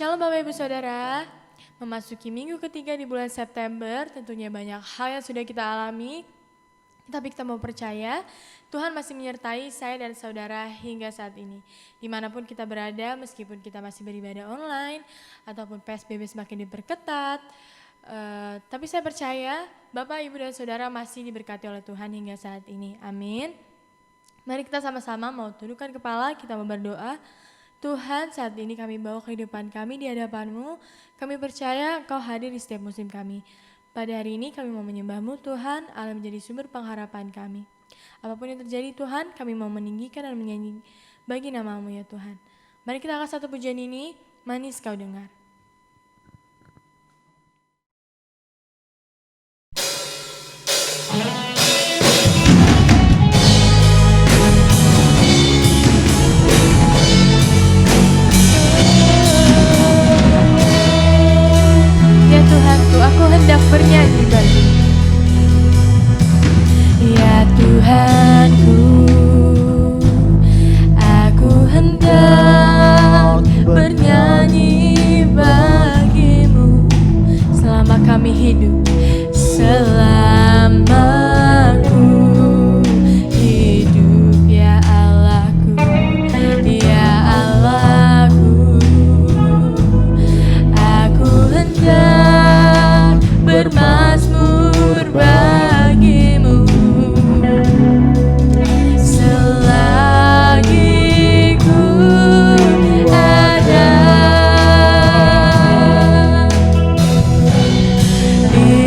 Shalom Bapak Ibu Saudara, memasuki minggu ketiga di bulan September, tentunya banyak hal yang sudah kita alami, tapi kita mau percaya Tuhan masih menyertai saya dan saudara hingga saat ini. Dimanapun kita berada, meskipun kita masih beribadah online, ataupun PSBB semakin diperketat, tapi saya percaya Bapak, Ibu, dan Saudara masih diberkati oleh Tuhan hingga saat ini. Amin. Mari kita sama-sama mau tundukkan kepala, kita mau berdoa. Tuhan, saat ini kami bawa kehidupan kami di hadapan-Mu. Kami percaya Engkau hadir di setiap musim kami. Pada hari ini kami mau menyembah-Mu Tuhan, Allah menjadi sumber pengharapan kami. Apapun yang terjadi Tuhan, kami mau meninggikan dan menyanyi bagi nama-Mu ya Tuhan. Mari kita angkat satu pujian ini, manis kau dengar. Aku hendak bernyanyi bagi ya Tuhanku, aku hendak bernyanyi bagimu selama kami hidup, selama ku hidup ya Allahku, ya Allahku, aku hendak bermazmur bagimu selagi ku ada di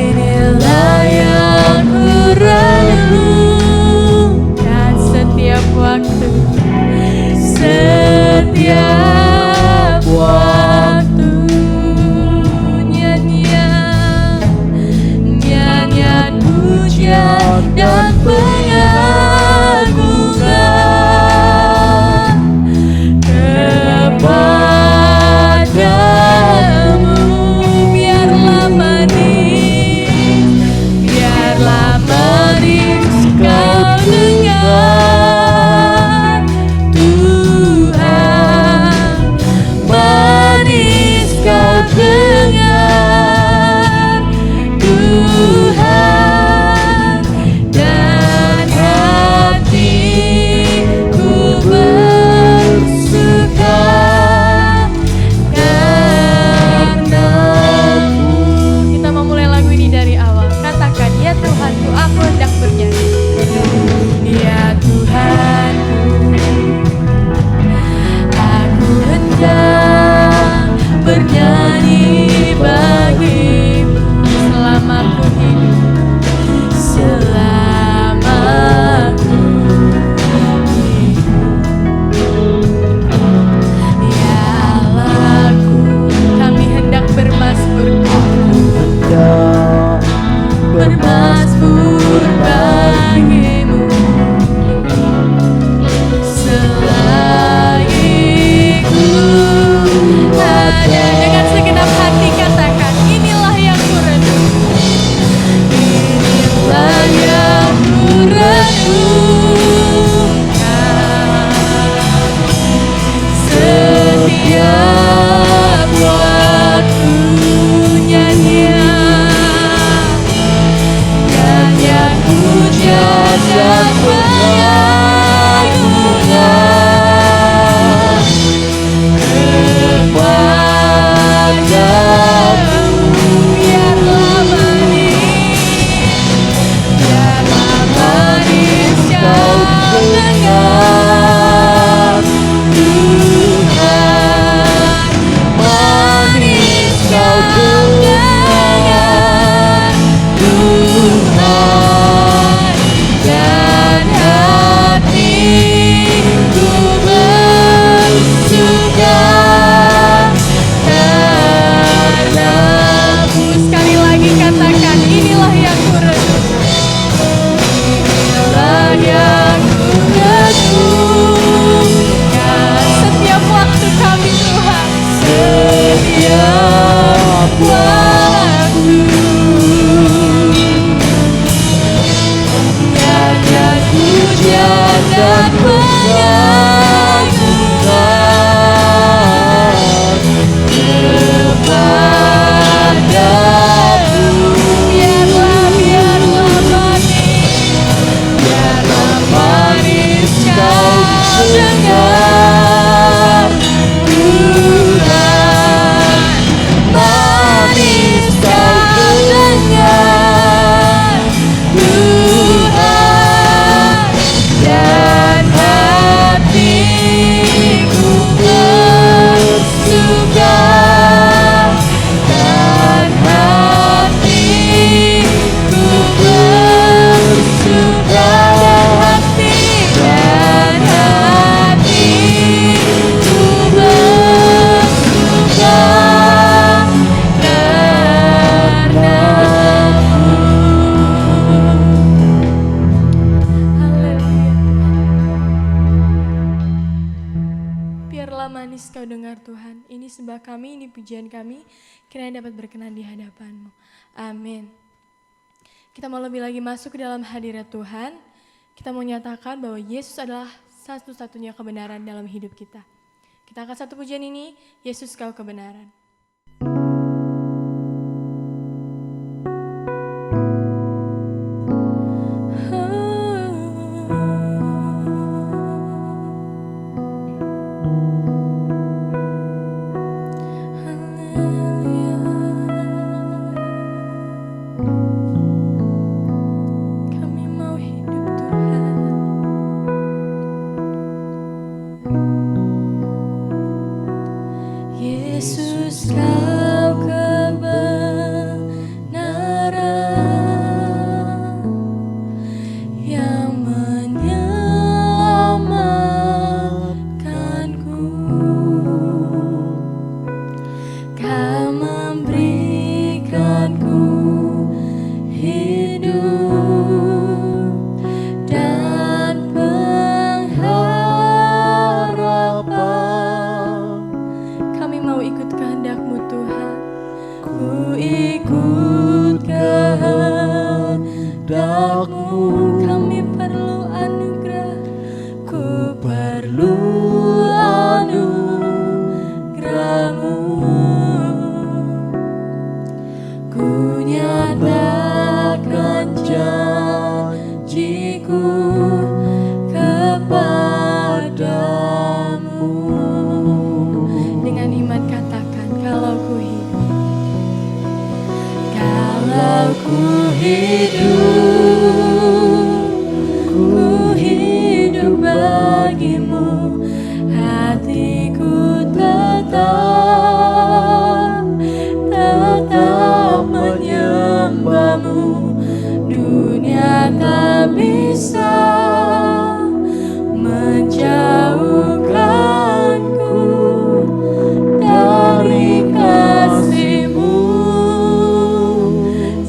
ini sembah kami, ini pujian kami, kiranya dapat berkenan di hadapan-Mu. Amin. Kita mau lebih lagi masuk ke dalam hadirat Tuhan. Kita mau nyatakan bahwa Yesus adalah satu-satunya kebenaran dalam hidup kita. Kita akan satu pujian ini, Yesus Kau kebenaran. Yesus Kau kebenaran yang menyelamatkanku. Kau memberikanku hidup dan pengharapan. Kami mau ikut kehendak-Mu Tuhan. Ku ikut kehendak-Mu. Kami perlu anugerah. Ku perlu anugerah-Mu. Ku nyatakan janjiku kepadamu. Dengan iman katakan, kalau ku hidup. Kalau ku hidup bagimu, hatiku tetap menyembah-Mu. Dunia tak bisa menjauhkanku dari kasih-Mu.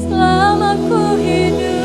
Selama ku hidup,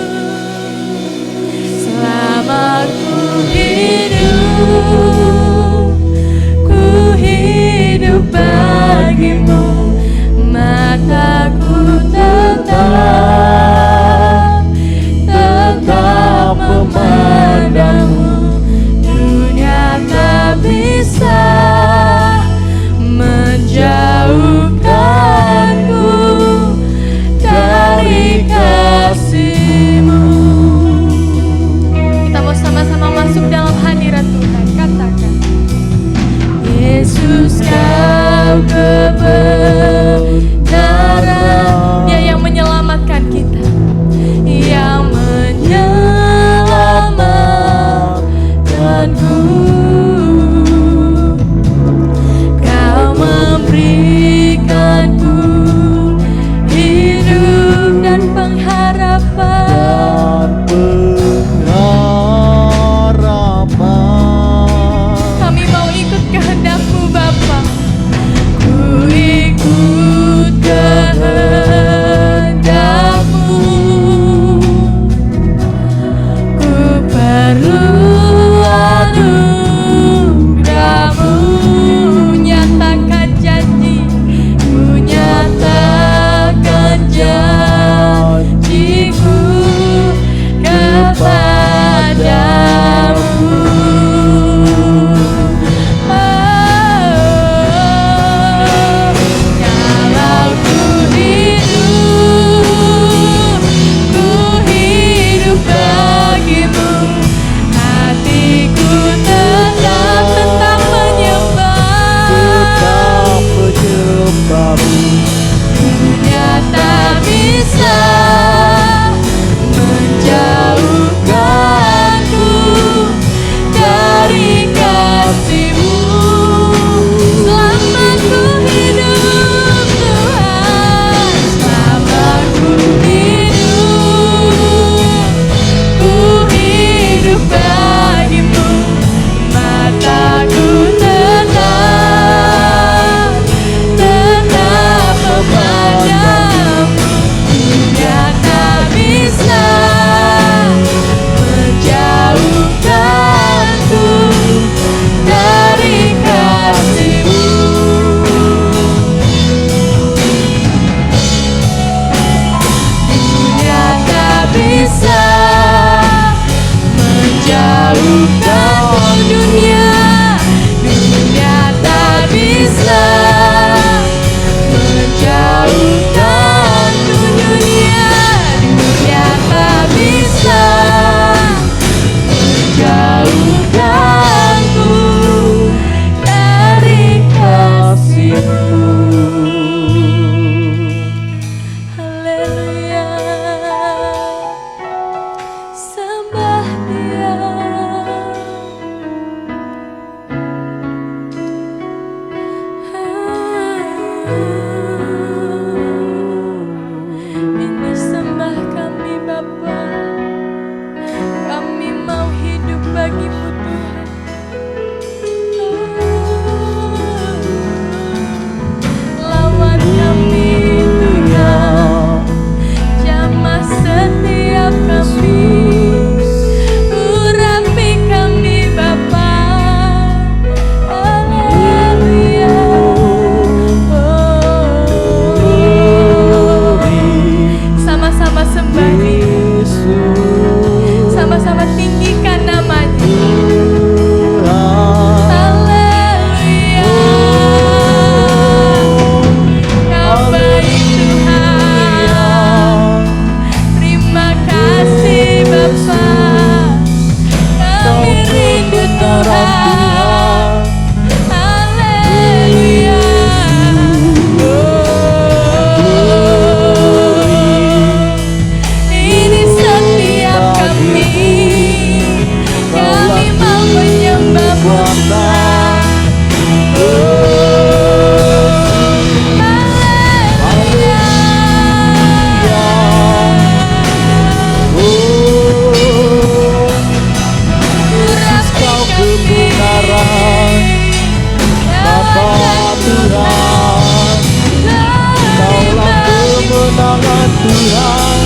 Tuhan.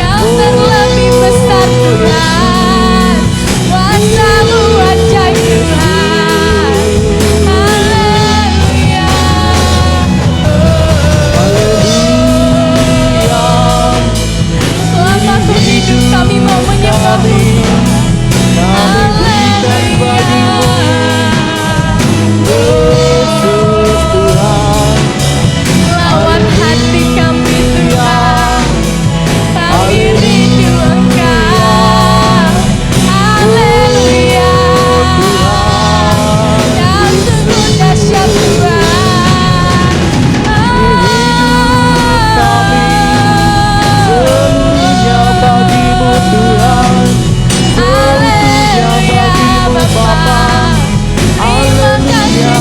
Kau terlebih besar Tuhan, kuasa-Mu ajaib Tuhan. Haleluya. Haleluya. Selama ku hidup kami mau menyembah-Mu. Kami berikan bagimu Yesus Tuhan. Lawan hati kami Tuhan, kami rindu Engkau. Haleluya. Kau sungguh dahsyat Tuhan. Seluruhnya bagimu Tuhan. Seluruhnya bagimu Bapa. Terima kasih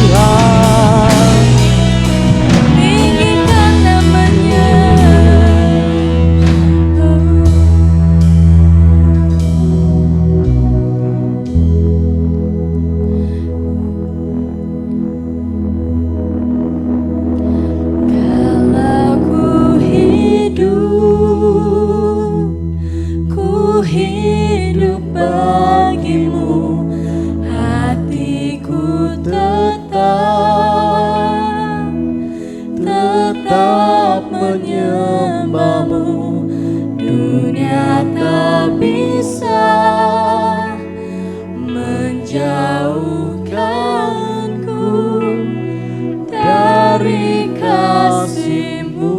Tuhan. Tinggikan namanya. Kalau ku hidup bagimu, hatiku tetap menyembah-Mu. Dunia tak bisa menjauhkanku dari kasih-Mu.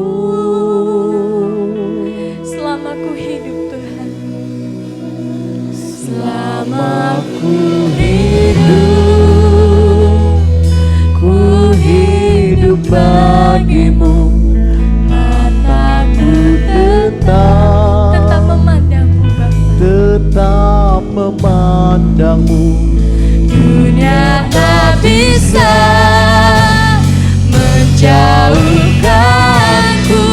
Selama ku hidup Tuhan, selama ku hidup bagimu, mataku tetap memandang-Mu Bapa. Tetap memandang-Mu. Dunia tak bisa menjauhkanku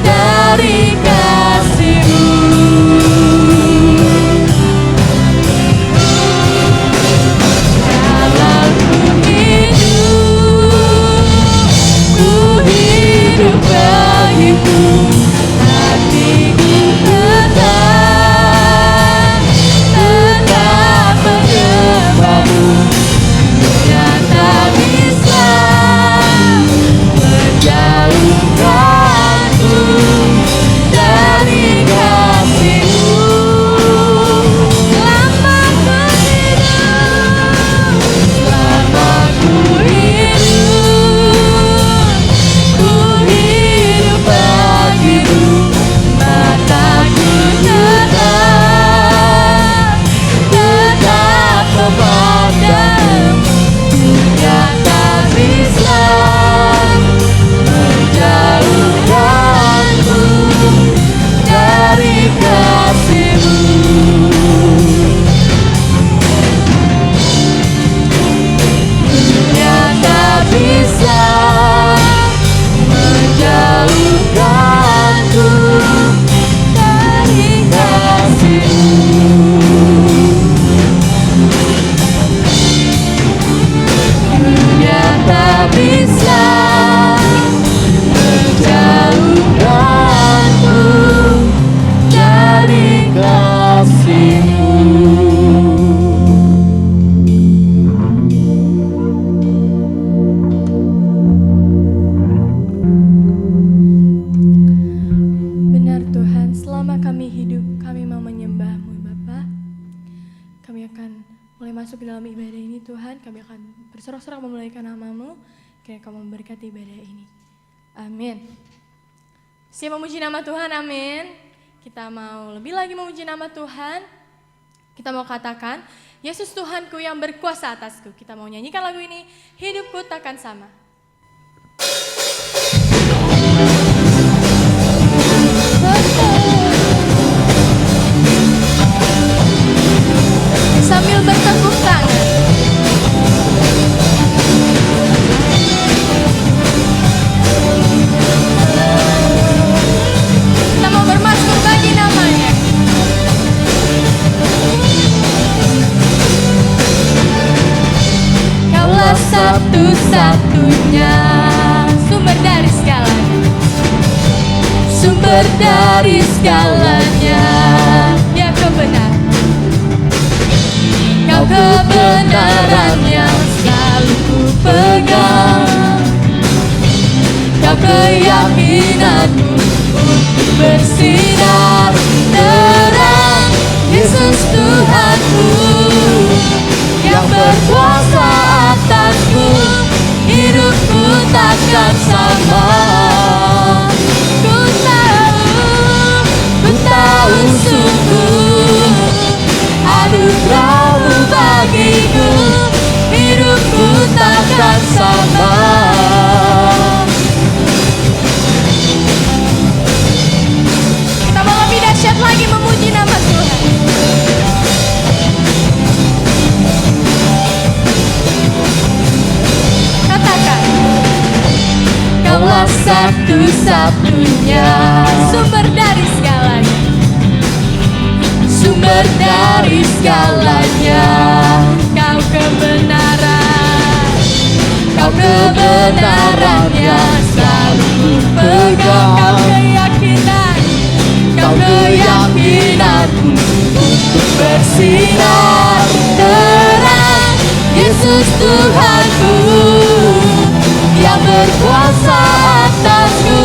dari kasih-Mu. Kalau ku hidup bagimu, hatiku tetap menyembah-Mu. Dunia tak bisa menjauhkanku dari kasih-Mu. Selama ku hidup bagimu, mataku tetap memandang-Mu. Dunia tak bisa menjauhkanku dari kasih-Mu. Dunia tak bisa menjauhkanku dari kasih-Mu. Dunia tak bisa menjauhkanku dari Kasih-Mu. Benar Tuhan, selama kami hidup, kami mau menyembah-Mu Bapa. Kami akan mulai masuk ke dalam ibadah ini Tuhan. Kami akan bersorak-sorak memuliakan nama-Mu. Kiranya Kau memberkati ibadah ini. Amin. Siap memuji nama Tuhan, amin. Kita mau lebih lagi memuji nama Tuhan. Kita mau katakan, Yesus Tuhanku yang berkuasa atasku. Kita mau nyanyikan lagu ini, hidupku takkan sama. Sambil bertepuk tangan. Kita mau bermasmur bagi namanya. satunya, sumber dari segalanya, sumber dari segalanya. Ya kebenaran, Kau kebenaran yang selalu ku pegang, Kau keyakinanku untuk bersinar terang. Yesus Tuhanku yang berkuasa atasku, hidupku takkan sama. Ku tahu sungguh anugerah-Mu bagiku, hidupku takkan sama. Kita mau lebih dahsyat lagi memuji nama Tuhan. Katakan, Kaulah satu-satunya, sumber dari segalanya, sumber dari segalanya. Kau kebenaran, Kau kebenaran yang selalu ku pegang. Kau keyakinan, Kau keyakinanku untuk bersinar terang. Yesus Tuhanku yang berkuasa atasku,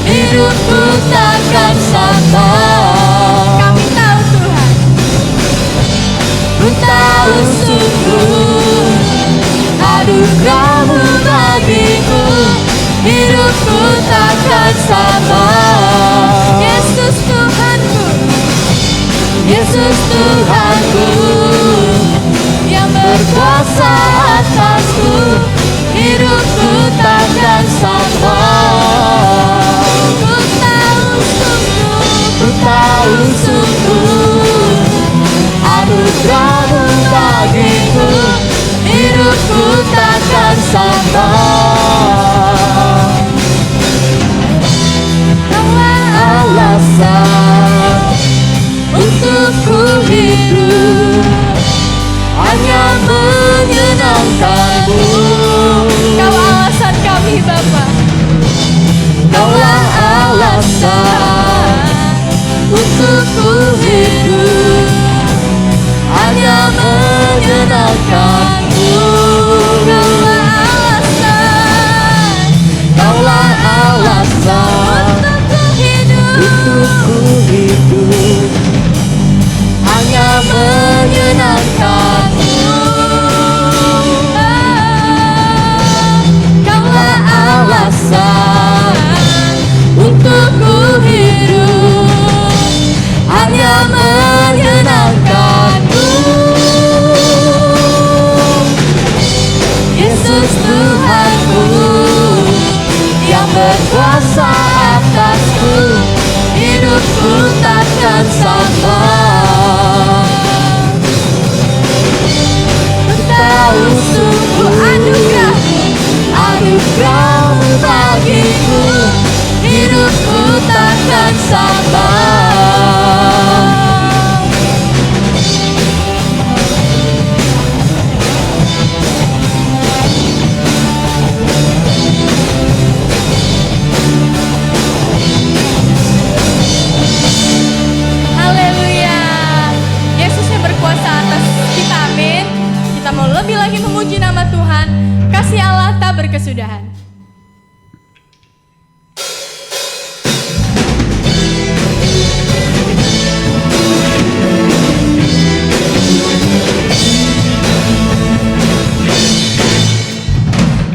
hidupku takkan sama. Kami tahu Tuhan, ku tahu sungguh anugerah-Mu bagiku, hidupku takkan sama. Yesus Tuhanku, Yesus Tuhanku yang berkuasa atasku, hidupku takkan sama. Ku tahu sungguh anugerah-Mu bagiku, hidupku takkan sama. Kaulah alasan untuk ku hidup, hanya menyenangkan-Mu. Kau alasan kami Bapa, Kaulah alasan untuk ku hidup, hanya menyenangkan-Mu. Kaulah alasan untuk ku hidup, hanya menyenangkan-Mu. Kaulah alasan untuk ku hidup, hanya menyenangkan-Mu. Yesus Tuhanku yang berkuasa atasku, hidupku takkan sama. Ku tahu sungguh anugerah-Mu bagiku, hidupku takkan sama. Haleluya, Yesus yang berkuasa atas kita, amin. Kita mau lebih lagi memuji nama Tuhan. Kasih Allah tak berkesudahan.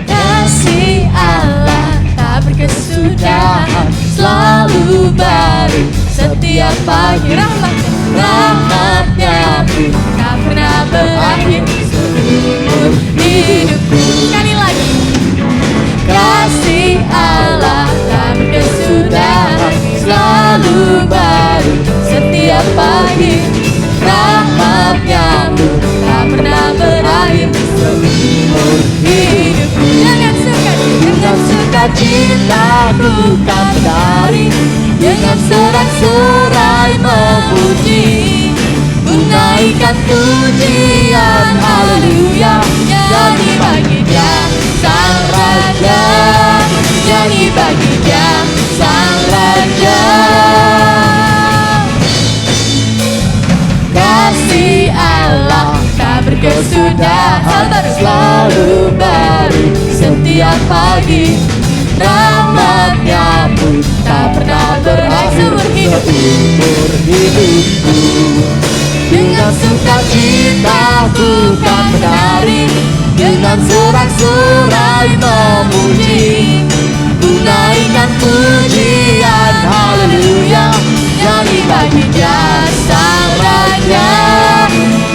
Kasih Allah tak berkesudahan, selalu baru setiap pagi. Rahmat-Nya pun tak pernah berakhir seumur hidupku. Sekali lagi, kasih Allah tak berkesudahan, selalu baru setiap pagi. Rahmat-Nya pun tak pernah berakhir seumur hidupku. Dengan sukacita ku kan menari, dengan sorak-sorai memuji, ku naikkan pujian haleluya, nyanyi bagi Dia ada hal baru selalu baru setiap pagi. Rahmat-Nya pun tak pernah berakhir seumur hidupku. Dengan sukacita ku kan menari, dengan sorak-sorai memuji, ku naikkan pujian haleluya, nyanyi bagi Dia Sang Raja.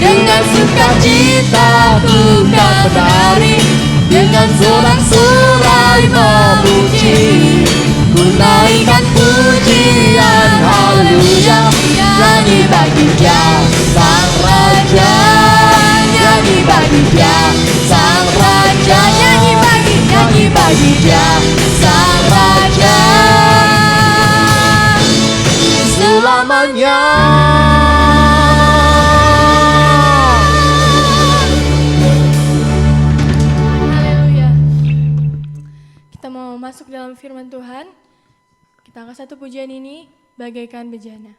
Dengan sukacita ku kan menari, dengan sorak-sorai memuji, ku naikkan pujian haleluya, nyanyi bagi Dia Sang Raja, nyanyi bagi Dia Sang Raja, nyanyi bagi Dia Sang Raja selamanya. Haleluya. Kita mau masuk dalam firman Tuhan. Kita angkat satu pujian ini bagaikan bejana.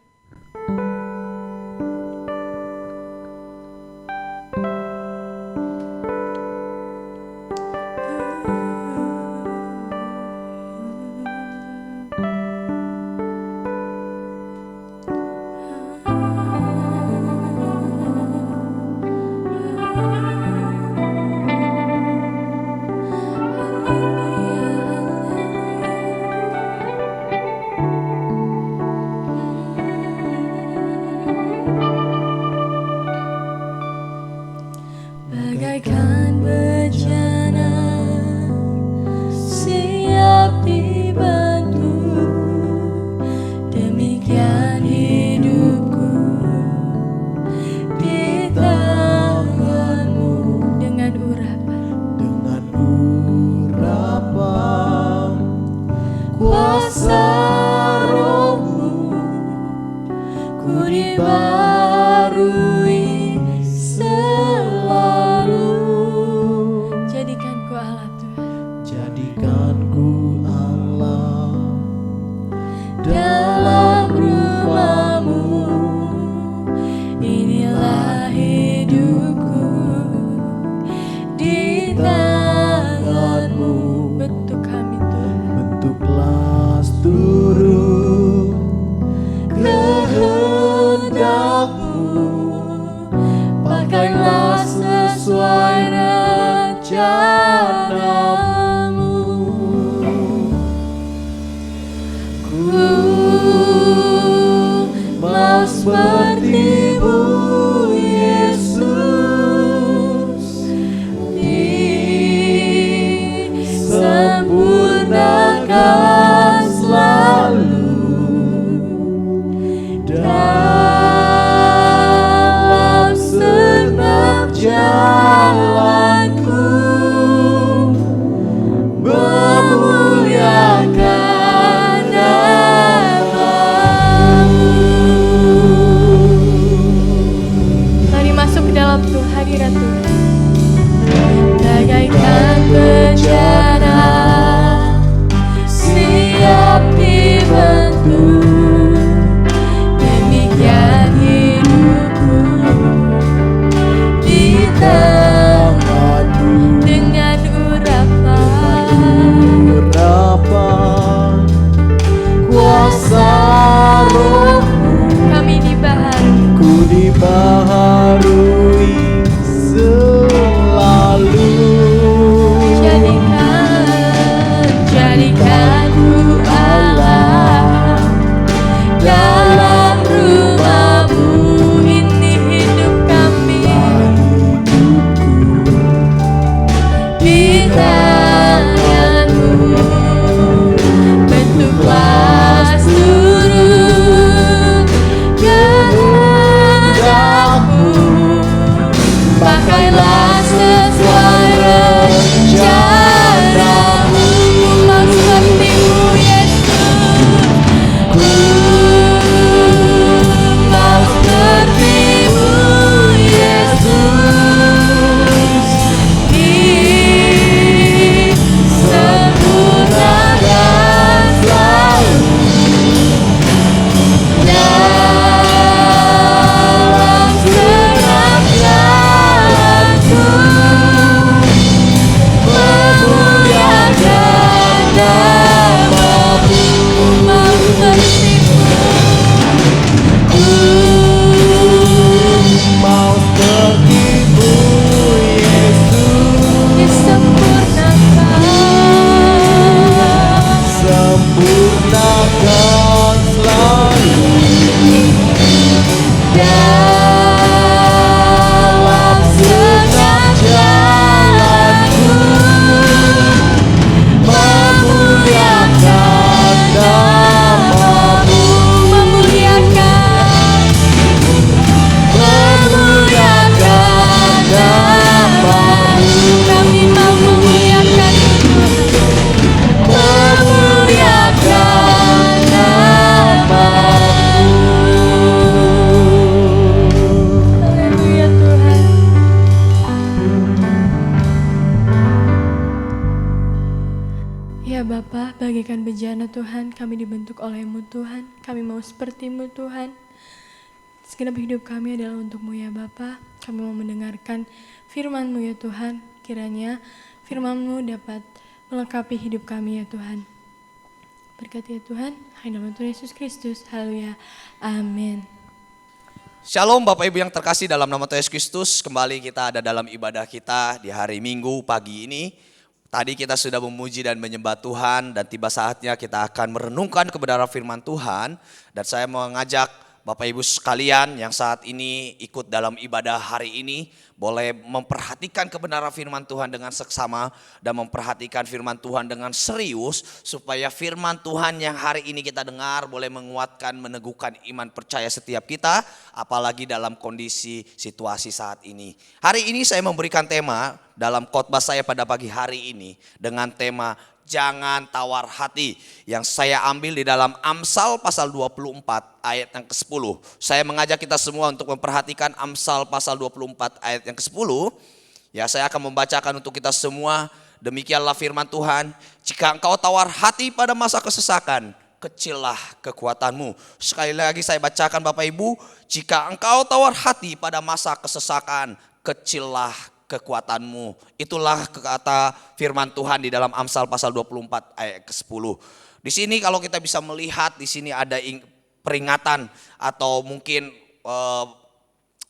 Bagaikan bejana siap dibantu, demikian hidupku di tangan-Mu. Dengan urapan kuasa Roh-Mu, ku dibarui selalu. Jadikan ku Allah Tuhan, Jadikan ku Allah dalam rumah-Mu. Inilah hidupku di tangan-Mu. Bentuk kami Tuhan, bentuklah seluruh kehendak-Mu, pakailah sesuai rencana-Mu. Ku mau seperti-Mu Yesus, disempurnakan selalu dalam segenap jalanku, memuliakan nama-Mu. Mari masuk ke dalam hadirat Tuhan. Bagaikan bejana siap dibantu, demikian hidupku di tangan-Mu. Dengan urapan kuasa Roh-Mu, kami dibaharui, ku dibaharui selalu. Jadikan ku Allah dalam rumah-Mu. Ini hidup kami di tangan-Mu. Bentuklah seluruh kehendak-Mu, pakailah sesuai rencana-Mu. Mau seperti-Mu Yesus, ku mau seperti-Mu Yesus, disempurnakan selalu dalam segenap jalanku, Kami mau memuliakan memuliakan namamu. Haleluya Tuhan. Ya Bapa, bagaikan bejana Tuhan, kami dibentuk oleh-Mu Tuhan. Kami mau seperti-Mu Tuhan. Segenap hidup kami adalah untuk-Mu ya Bapa. Kami mau mendengarkan firman-Mu ya Tuhan. Kiranya firman-Mu dapat melengkapi hidup kami ya Tuhan. Berkati ya Tuhan, hanya dalam Tuhan Yesus Kristus. Haleluya. Amin. Shalom Bapak Ibu yang terkasih dalam nama Tuhan Yesus Kristus. Kembali kita ada dalam ibadah kita di hari Minggu pagi ini. Tadi kita sudah memuji dan menyembah Tuhan dan tiba saatnya kita akan merenungkan kebenaran firman Tuhan. Dan saya mengajak Bapak Ibu sekalian yang saat ini ikut dalam ibadah hari ini boleh memperhatikan kebenaran firman Tuhan dengan seksama dan memperhatikan firman Tuhan dengan serius supaya firman Tuhan yang hari ini kita dengar boleh menguatkan, meneguhkan iman percaya setiap kita apalagi dalam kondisi situasi saat ini. Hari ini saya memberikan tema dalam khotbah saya pada pagi hari ini dengan tema jangan tawar hati yang saya ambil di dalam Amsal pasal 24 ayat yang ke-10. Saya mengajak kita semua untuk memperhatikan Amsal pasal 24 ayat yang ke-10. Ya, saya akan membacakan untuk kita semua. Demikianlah firman Tuhan, jika engkau tawar hati pada masa kesesakan, kecillah kekuatanmu. Sekali lagi saya bacakan Bapak Ibu, jika engkau tawar hati pada masa kesesakan, kecillah kekuatanmu. Itulah kata firman Tuhan di dalam Amsal pasal 24 ayat ke-10. Di sini kalau kita bisa melihat di sini ada peringatan atau mungkin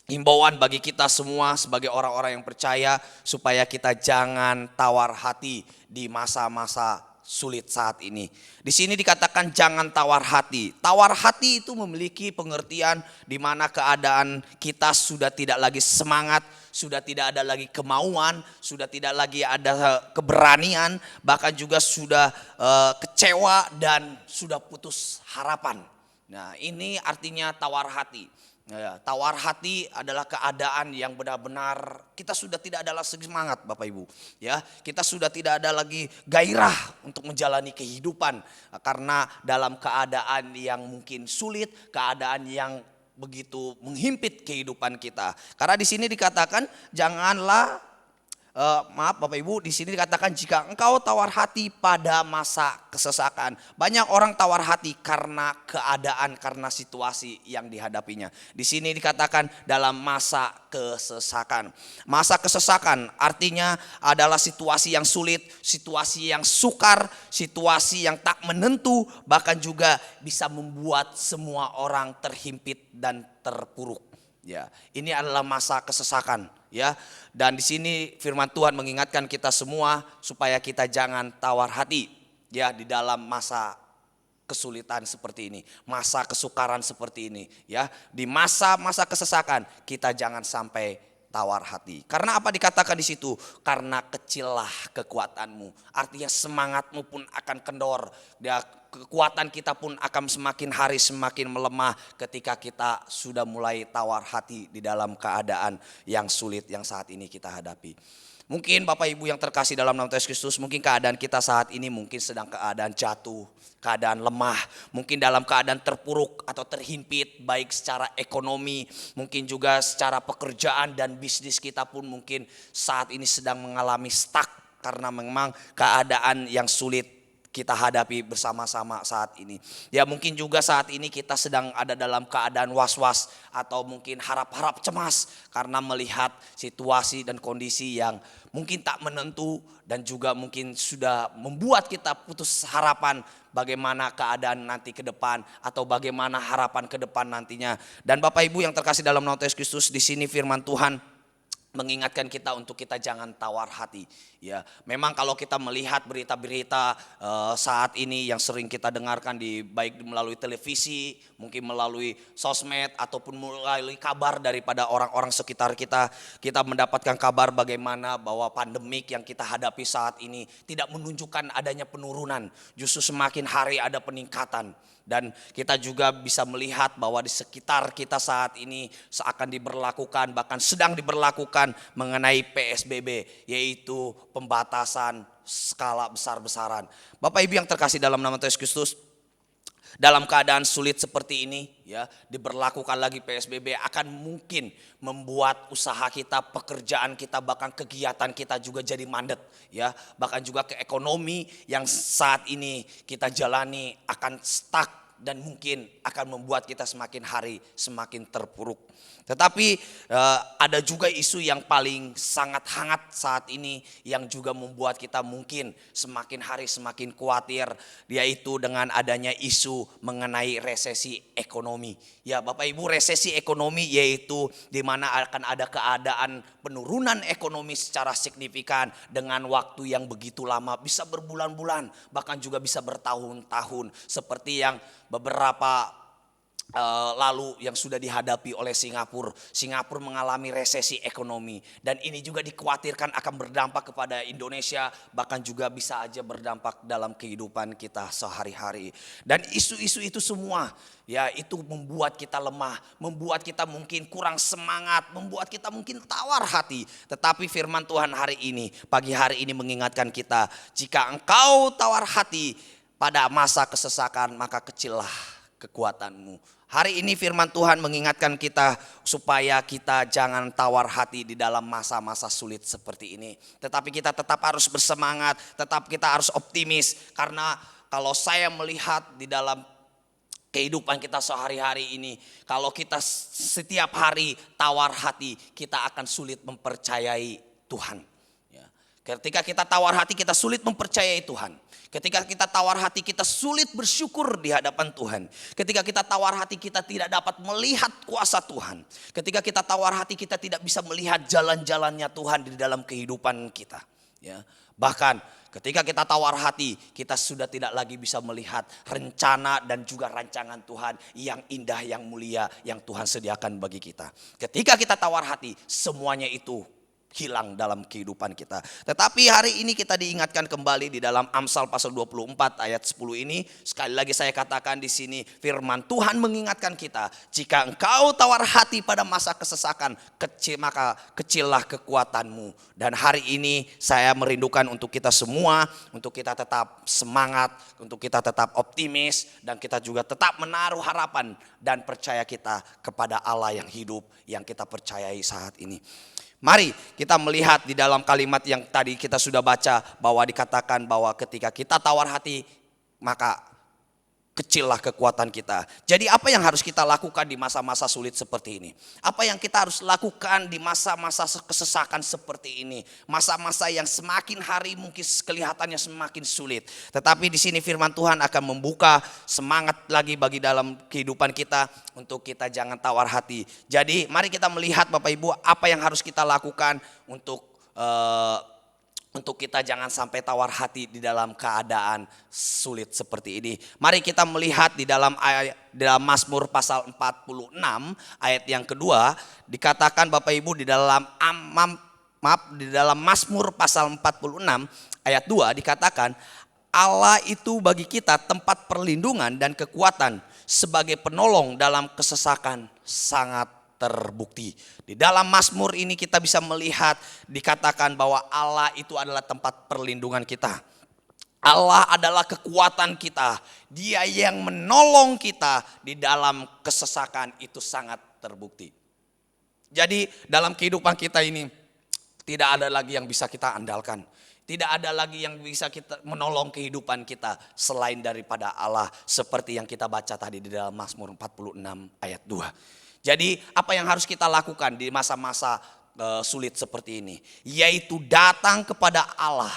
himbauan bagi kita semua sebagai orang-orang yang percaya supaya kita jangan tawar hati di masa-masa sulit saat ini. Di sini dikatakan jangan tawar hati. Tawar hati itu memiliki pengertian di mana keadaan kita sudah tidak lagi semangat, sudah tidak ada lagi kemauan, sudah tidak lagi ada keberanian, bahkan juga sudah kecewa dan sudah putus harapan. Nah, ini artinya tawar hati. Ya, tawar hati adalah keadaan yang benar-benar kita sudah tidak ada lagi semangat Bapak Ibu. Ya, kita sudah tidak ada lagi gairah untuk menjalani kehidupan karena dalam keadaan yang mungkin sulit, keadaan yang begitu menghimpit kehidupan kita. Karena di sini dikatakan janganlah maaf Bapak Ibu, di sini dikatakan jika engkau tawar hati pada masa kesesakan. Banyak orang tawar hati karena keadaan, karena situasi yang dihadapinya. Di sini dikatakan dalam masa kesesakan. Masa kesesakan artinya adalah situasi yang sulit, situasi yang sukar, situasi yang tak menentu, bahkan juga bisa membuat semua orang terhimpit dan terpuruk. Ya, ini adalah masa kesesakan, ya. Dan di sini firman Tuhan mengingatkan kita semua supaya kita jangan tawar hati, ya, di dalam masa kesulitan seperti ini, masa kesukaran seperti ini, ya. Di masa-masa kesesakan kita jangan sampai tawar hati. Karena apa dikatakan di situ? Karena kecillah kekuatanmu. Artinya semangatmu pun akan kendor. Kekuatan kita pun akan semakin hari semakin melemah ketika kita sudah mulai tawar hati di dalam keadaan yang sulit yang saat ini kita hadapi. Mungkin Bapak Ibu yang terkasih dalam nama Yesus Kristus, mungkin keadaan kita saat ini mungkin sedang keadaan jatuh, keadaan lemah, mungkin dalam keadaan terpuruk atau terhimpit baik secara ekonomi, mungkin juga secara pekerjaan dan bisnis kita pun mungkin saat ini sedang mengalami stuck karena memang keadaan yang sulit kita hadapi bersama-sama saat ini. Ya mungkin juga saat ini kita sedang ada dalam keadaan was-was atau mungkin harap-harap cemas karena melihat situasi dan kondisi yang mungkin tak menentu dan juga mungkin sudah membuat kita putus harapan bagaimana keadaan nanti ke depan atau bagaimana harapan ke depan nantinya. Dan Bapak Ibu yang terkasih dalam nama Yesus Kristus, di sini firman Tuhan mengingatkan kita untuk kita jangan tawar hati. Ya, memang kalau kita melihat berita-berita saat ini yang sering kita dengarkan baik melalui televisi, mungkin melalui sosmed ataupun melalui kabar daripada orang-orang sekitar kita, kita mendapatkan kabar bagaimana bahwa pandemik yang kita hadapi saat ini tidak menunjukkan adanya penurunan, justru semakin hari ada peningkatan. Dan kita juga bisa melihat bahwa di sekitar kita saat ini seakan diberlakukan, bahkan sedang diberlakukan katakan mengenai PSBB, yaitu pembatasan skala besar-besaran. Bapak Ibu yang terkasih dalam nama Tuhan Yesus Kristus, dalam keadaan sulit seperti ini ya, diberlakukan lagi PSBB akan mungkin membuat usaha kita, pekerjaan kita, bahkan kegiatan kita juga jadi mandet ya. Bahkan juga ke ekonomi yang saat ini kita jalani akan stuck dan mungkin akan membuat kita semakin hari semakin terpuruk. Tetapi ada juga isu yang paling sangat hangat saat ini yang juga membuat kita mungkin semakin hari semakin khawatir, yaitu dengan adanya isu mengenai resesi ekonomi. Ya Bapak Ibu, resesi ekonomi yaitu di mana akan ada keadaan penurunan ekonomi secara signifikan dengan waktu yang begitu lama, bisa berbulan-bulan bahkan juga bisa bertahun-tahun, seperti yang beberapa lalu yang sudah dihadapi oleh Singapura. Singapura mengalami resesi ekonomi dan ini juga dikhawatirkan akan berdampak kepada Indonesia, bahkan juga bisa aja berdampak dalam kehidupan kita sehari-hari. Dan isu-isu itu semua ya, itu membuat kita lemah, membuat kita mungkin kurang semangat, membuat kita mungkin tawar hati. Tetapi firman Tuhan hari ini, pagi hari ini mengingatkan kita, jika engkau tawar hati pada masa kesesakan, maka kecillah kekuatanmu. Hari ini firman Tuhan mengingatkan kita supaya kita jangan tawar hati di dalam masa-masa sulit seperti ini. Tetapi kita tetap harus bersemangat, tetap kita harus optimis. Karena kalau saya melihat di dalam kehidupan kita sehari-hari ini, kalau kita setiap hari tawar hati, kita akan sulit mempercayai Tuhan. Ketika kita tawar hati, kita sulit mempercayai Tuhan. Ketika kita tawar hati, kita sulit bersyukur di hadapan Tuhan. Ketika kita tawar hati, kita tidak dapat melihat kuasa Tuhan. Ketika kita tawar hati, kita tidak bisa melihat jalan-jalannya Tuhan di dalam kehidupan kita. Ya, bahkan ketika kita tawar hati, kita sudah tidak lagi bisa melihat rencana dan juga rancangan Tuhan yang indah, yang mulia, yang Tuhan sediakan bagi kita. Ketika kita tawar hati, semuanya itu hilang dalam kehidupan kita. Tetapi hari ini kita diingatkan kembali di dalam Amsal pasal 24 ayat 10 ini. Sekali lagi saya katakan di sini, firman Tuhan mengingatkan kita, jika engkau tawar hati pada masa kesesakan, maka kecillah kekuatanmu. Dan hari ini saya merindukan untuk kita semua, untuk kita tetap semangat, untuk kita tetap optimis, dan kita juga tetap menaruh harapan dan percaya kita kepada Allah yang hidup, yang kita percayai saat ini. Mari kita melihat di dalam kalimat yang tadi kita sudah baca, bahwa dikatakan bahwa ketika kita tawar hati, maka kecillah kekuatan kita. Jadi apa yang harus kita lakukan di masa-masa sulit seperti ini? Apa yang kita harus lakukan di masa-masa kesesakan seperti ini? Masa-masa yang semakin hari mungkin kelihatannya semakin sulit. Tetapi di sini firman Tuhan akan membuka semangat lagi bagi dalam kehidupan kita untuk kita jangan tawar hati. Jadi mari kita melihat Bapak Ibu apa yang harus kita lakukan untuk kita jangan sampai tawar hati di dalam keadaan sulit seperti ini. Mari kita melihat di dalam Mazmur pasal 46 ayat yang kedua, dikatakan Bapak Ibu di dalam Mazmur pasal 46 ayat 2 dikatakan, Allah itu bagi kita tempat perlindungan dan kekuatan, sebagai penolong dalam kesesakan sangat terbukti. Di dalam Mazmur ini kita bisa melihat dikatakan bahwa Allah itu adalah tempat perlindungan kita. Allah adalah kekuatan kita. Dia yang menolong kita di dalam kesesakan, itu sangat terbukti. Jadi dalam kehidupan kita ini tidak ada lagi yang bisa kita andalkan. Tidak ada lagi yang bisa kita menolong kehidupan kita selain daripada Allah, seperti yang kita baca tadi di dalam Mazmur 46 ayat 2. Jadi apa yang harus kita lakukan di masa-masa sulit seperti ini? Yaitu datang kepada Allah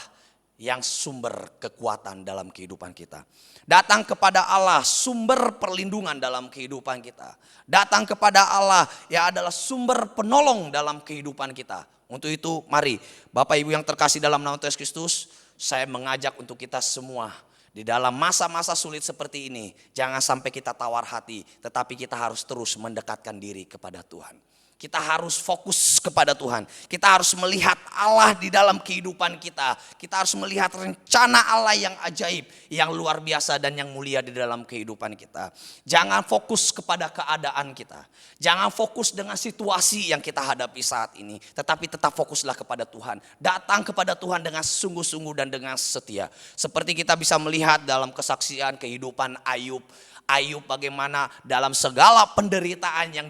yang sumber kekuatan dalam kehidupan kita. Datang kepada Allah sumber perlindungan dalam kehidupan kita. Datang kepada Allah yang adalah sumber penolong dalam kehidupan kita. Untuk itu mari Bapak Ibu yang terkasih dalam nama Tuhan Yesus Kristus, saya mengajak untuk kita semua di dalam masa-masa sulit seperti ini, jangan sampai kita tawar hati, tetapi kita harus terus mendekatkan diri kepada Tuhan. Kita harus fokus kepada Tuhan. Kita harus melihat Allah di dalam kehidupan kita. Kita harus melihat rencana Allah yang ajaib, yang luar biasa dan yang mulia di dalam kehidupan kita. Jangan fokus kepada keadaan kita. Jangan fokus dengan situasi yang kita hadapi saat ini. Tetapi tetap fokuslah kepada Tuhan. Datang kepada Tuhan dengan sungguh-sungguh dan dengan setia. Seperti kita bisa melihat dalam kesaksian kehidupan Ayub. Ayub bagaimana dalam segala penderitaan yang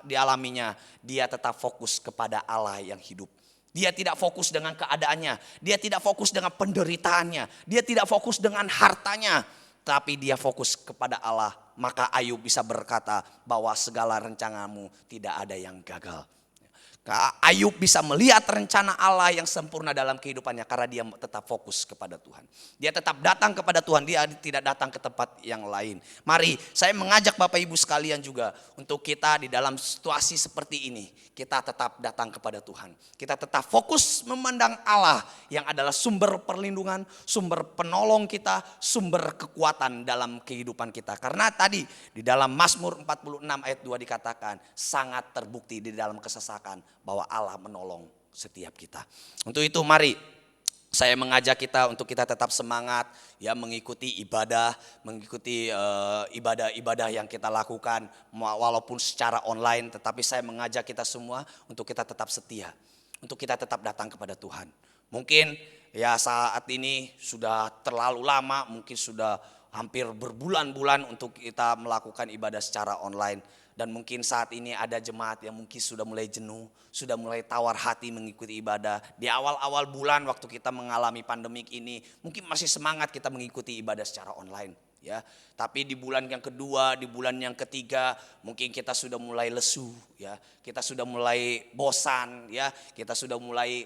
dialaminya, dia tetap fokus kepada Allah yang hidup. Dia tidak fokus dengan keadaannya, dia tidak fokus dengan penderitaannya, dia tidak fokus dengan hartanya, tapi dia fokus kepada Allah. Maka Ayub bisa berkata bahwa segala rencanamu tidak ada yang gagal. Ayub bisa melihat rencana Allah yang sempurna dalam kehidupannya karena dia tetap fokus kepada Tuhan. Dia tetap datang kepada Tuhan, dia tidak datang ke tempat yang lain. Mari saya mengajak Bapak Ibu sekalian juga untuk kita di dalam situasi seperti ini, kita tetap datang kepada Tuhan. Kita tetap fokus memandang Allah yang adalah sumber perlindungan, sumber penolong kita, sumber kekuatan dalam kehidupan kita. Karena tadi di dalam Mazmur 46 ayat 2 dikatakan sangat terbukti di dalam kesesakan bahwa Allah menolong setiap kita. Untuk itu mari saya mengajak kita untuk kita tetap semangat ya mengikuti ibadah, mengikuti ibadah-ibadah yang kita lakukan walaupun secara online, tetapi saya mengajak kita semua untuk kita tetap setia, untuk kita tetap datang kepada Tuhan. Mungkin ya saat ini sudah terlalu lama, mungkin sudah hampir berbulan-bulan untuk kita melakukan ibadah secara online. Dan mungkin saat ini ada jemaat yang mungkin sudah mulai jenuh, sudah mulai tawar hati mengikuti ibadah. Di awal-awal bulan waktu kita mengalami pandemik ini, mungkin masih semangat kita mengikuti ibadah secara online. Ya, tapi di bulan yang kedua, di bulan yang ketiga, mungkin kita sudah mulai lesu, ya, kita sudah mulai bosan, ya, kita sudah mulai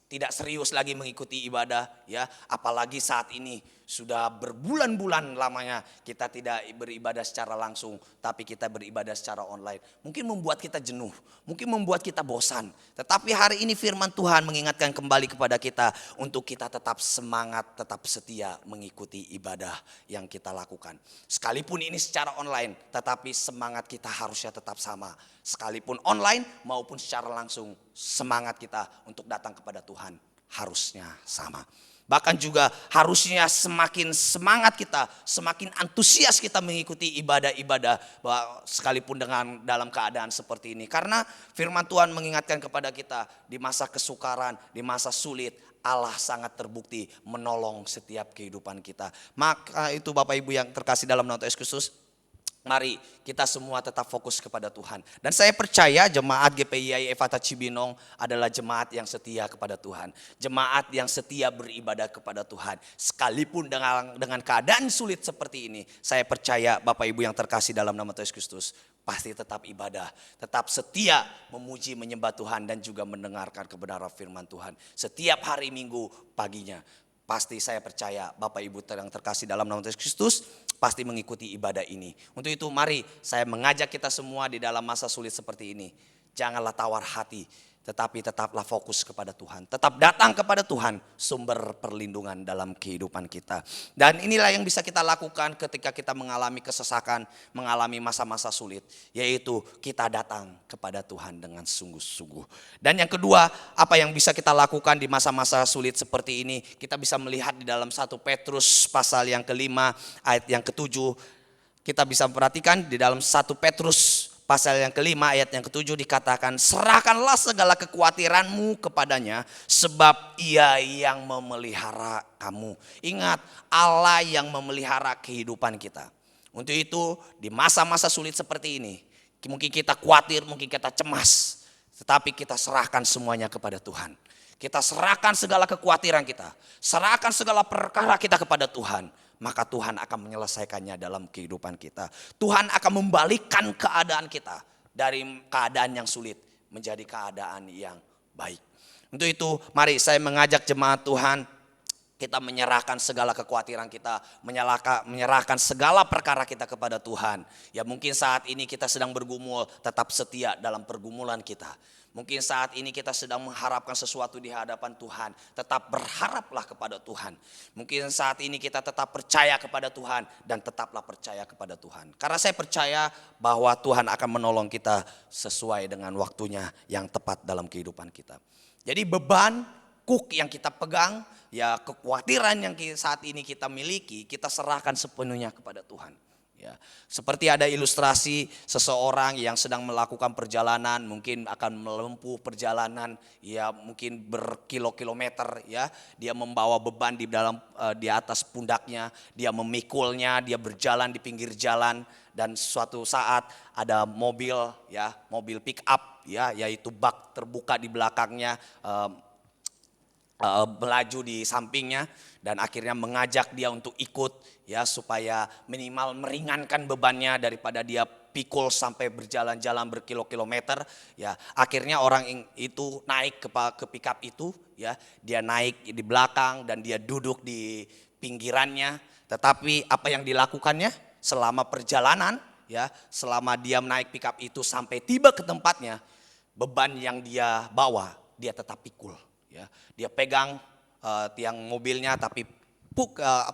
tidak serius lagi mengikuti ibadah, ya, apalagi saat ini sudah berbulan-bulan lamanya kita tidak beribadah secara langsung, tapi kita beribadah secara online. Mungkin membuat kita jenuh, mungkin membuat kita bosan. Tetapi hari ini firman Tuhan mengingatkan kembali kepada kita untuk kita tetap semangat, tetap setia mengikuti ibadah yang kita lakukan. Sekalipun ini secara online, tetapi semangat kita harusnya tetap sama. Sekalipun online maupun secara langsung, semangat kita untuk datang kepada Tuhan harusnya sama. Bahkan juga harusnya semakin semangat kita, semakin antusias kita mengikuti ibadah-ibadah sekalipun dengan dalam keadaan seperti ini. Karena firman Tuhan mengingatkan kepada kita di masa kesukaran, di masa sulit, Allah sangat terbukti menolong setiap kehidupan kita. Maka itu Bapak Ibu yang terkasih dalam nama Yesus Kristus, mari kita semua tetap fokus kepada Tuhan. Dan saya percaya jemaat GPII Efata Cibinong adalah jemaat yang setia kepada Tuhan. Jemaat yang setia beribadah kepada Tuhan. Sekalipun dengan keadaan sulit seperti ini, saya percaya Bapak Ibu yang terkasih dalam nama Yesus Kristus pasti tetap ibadah, tetap setia memuji menyembah Tuhan dan juga mendengarkan kebenaran firman Tuhan. Setiap hari Minggu paginya. Pasti saya percaya Bapak Ibu yang terkasih dalam nama Yesus Kristus pasti mengikuti ibadah ini. Untuk itu mari saya mengajak kita semua di dalam masa sulit seperti ini. Janganlah tawar hati, tetapi tetaplah fokus kepada Tuhan. Tetap datang kepada Tuhan, sumber perlindungan dalam kehidupan kita. Dan inilah yang bisa kita lakukan ketika kita mengalami kesesakan, mengalami masa-masa sulit. Yaitu kita datang kepada Tuhan dengan sungguh-sungguh. Dan yang kedua, apa yang bisa kita lakukan di masa-masa sulit seperti ini? Kita bisa melihat di dalam 1 Petrus pasal yang ke-5 ayat yang ke-7. Kita bisa perhatikan di dalam 1 Petrus pasal yang ke-5 ayat yang ke-7 dikatakan, serahkanlah segala kekhawatiranmu kepadanya sebab ia yang memelihara kamu. Ingat, Allah yang memelihara kehidupan kita. Untuk itu di masa-masa sulit seperti ini, mungkin kita khawatir, mungkin kita cemas, tetapi kita serahkan semuanya kepada Tuhan. Kita serahkan segala kekhawatiran kita, serahkan segala perkara kita kepada Tuhan. Maka Tuhan akan menyelesaikannya dalam kehidupan kita. Tuhan akan membalikkan keadaan kita dari keadaan yang sulit menjadi keadaan yang baik. Untuk itu mari saya mengajak jemaat Tuhan Kita menyerahkan segala kekhawatiran kita, menyerahkan segala perkara kita kepada Tuhan. Ya mungkin saat ini kita sedang bergumul, tetap setia dalam pergumulan kita. Mungkin saat ini kita sedang mengharapkan sesuatu di hadapan Tuhan, tetap berharaplah kepada Tuhan. Mungkin saat ini kita tetap percaya kepada Tuhan dan tetaplah percaya kepada Tuhan. Karena saya percaya bahwa Tuhan akan menolong kita sesuai dengan waktunya yang tepat dalam kehidupan kita. Jadi beban yang kita pegang, ya kekhawatiran yang saat ini kita miliki, kita serahkan sepenuhnya kepada Tuhan. Ya, seperti ada ilustrasi seseorang yang sedang melakukan perjalanan, mungkin akan menempuh perjalanan, ya mungkin berkilo-kilometer, ya dia membawa beban di atas pundaknya, dia memikulnya, dia berjalan di pinggir jalan, dan suatu saat ada mobil, ya mobil pick up, ya yaitu bak terbuka di belakangnya. Melaju di sampingnya dan akhirnya mengajak dia untuk ikut, ya supaya minimal meringankan bebannya daripada dia pikul sampai berjalan-jalan berkilo-kilometer. Ya akhirnya orang itu naik ke pickup itu, ya dia naik di belakang dan dia duduk di pinggirannya. Tetapi apa yang dilakukannya selama perjalanan, ya selama dia naik pickup itu sampai tiba ke tempatnya, beban yang dia bawa dia tetap pikul. Ya, dia pegang tiang mobilnya tapi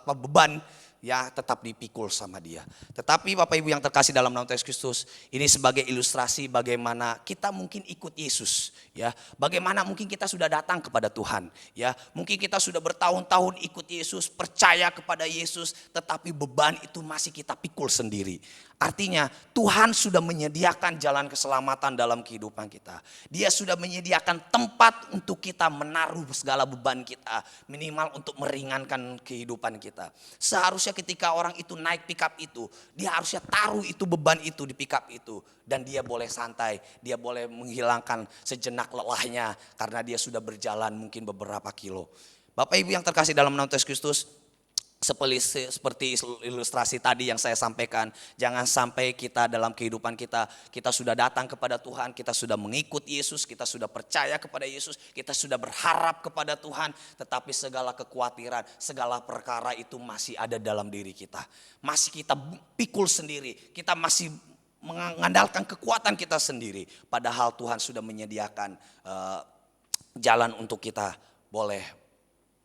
beban ya tetap dipikul sama dia. Tetapi Bapak Ibu yang terkasih dalam nama Yesus Kristus, ini sebagai ilustrasi bagaimana kita mungkin ikut Yesus, ya. Bagaimana mungkin kita sudah datang kepada Tuhan, ya. Mungkin kita sudah bertahun-tahun ikut Yesus, percaya kepada Yesus, tetapi beban itu masih kita pikul sendiri. Artinya Tuhan sudah menyediakan jalan keselamatan dalam kehidupan kita. Dia sudah menyediakan tempat untuk kita menaruh segala beban kita, minimal untuk meringankan kehidupan kita. Seharusnya ketika orang itu naik pickup itu, dia harusnya taruh itu beban itu di pickup itu. Dan dia boleh santai, dia boleh menghilangkan sejenak lelahnya karena dia sudah berjalan mungkin beberapa kilo. Bapak Ibu yang terkasih dalam nama Yesus Kristus, seperti ilustrasi tadi yang saya sampaikan, jangan sampai kita dalam kehidupan kita sudah datang kepada Tuhan, kita sudah mengikut Yesus, kita sudah percaya kepada Yesus, kita sudah berharap kepada Tuhan, tetapi segala kekhawatiran, segala perkara itu masih ada dalam diri kita. Masih kita pikul sendiri, kita masih mengandalkan kekuatan kita sendiri, padahal Tuhan sudah menyediakan jalan untuk kita boleh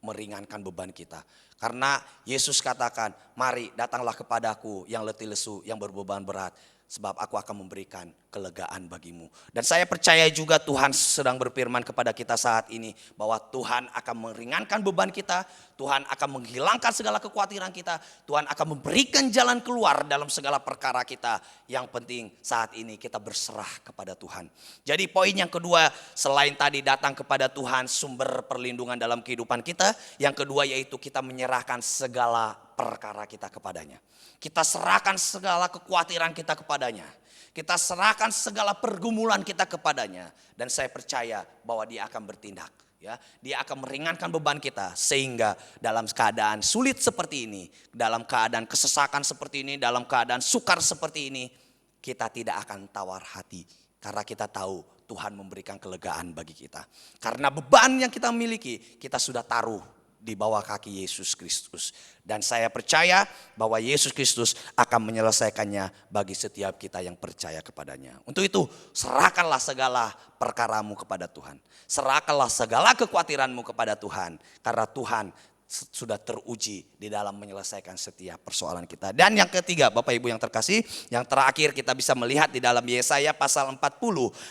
meringankan beban kita. Karena Yesus katakan, mari datanglah kepadaku yang letih lesu, yang berbeban berat, sebab aku akan memberikan kelegaan bagimu. Dan saya percaya juga Tuhan sedang berfirman kepada kita saat ini, bahwa Tuhan akan meringankan beban kita, Tuhan akan menghilangkan segala kekhawatiran kita, Tuhan akan memberikan jalan keluar dalam segala perkara kita. Yang penting saat ini kita berserah kepada Tuhan. Jadi poin yang kedua, selain tadi datang kepada Tuhan sumber perlindungan dalam kehidupan kita, yang kedua yaitu kita menyerahkan segala perkara kita kepadanya. Kita serahkan segala kekhawatiran kita kepadanya. Kita serahkan segala pergumulan kita kepadanya. Dan saya percaya bahwa dia akan bertindak. Ya, dia akan meringankan beban kita. Sehingga dalam keadaan sulit seperti ini, dalam keadaan kesesakan seperti ini, dalam keadaan sukar seperti ini, kita tidak akan tawar hati. Karena kita tahu Tuhan memberikan kelegaan bagi kita. Karena beban yang kita miliki, kita sudah taruh di bawah kaki Yesus Kristus. Dan saya percaya bahwa Yesus Kristus akan menyelesaikannya bagi setiap kita yang percaya kepadanya. Untuk itu serahkanlah segala perkaramu kepada Tuhan. Serahkanlah segala kekhawatiranmu kepada Tuhan. Karena Tuhan sudah teruji di dalam menyelesaikan setiap persoalan kita. Dan yang ketiga Bapak Ibu yang terkasih, yang terakhir kita bisa melihat di dalam Yesaya pasal 40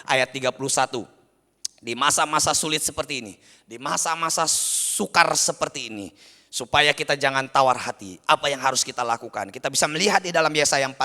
ayat 31. Di masa-masa sulit seperti ini, di masa-masa sukar seperti ini, supaya kita jangan tawar hati, apa yang harus kita lakukan? Kita bisa melihat di dalam Yesaya 40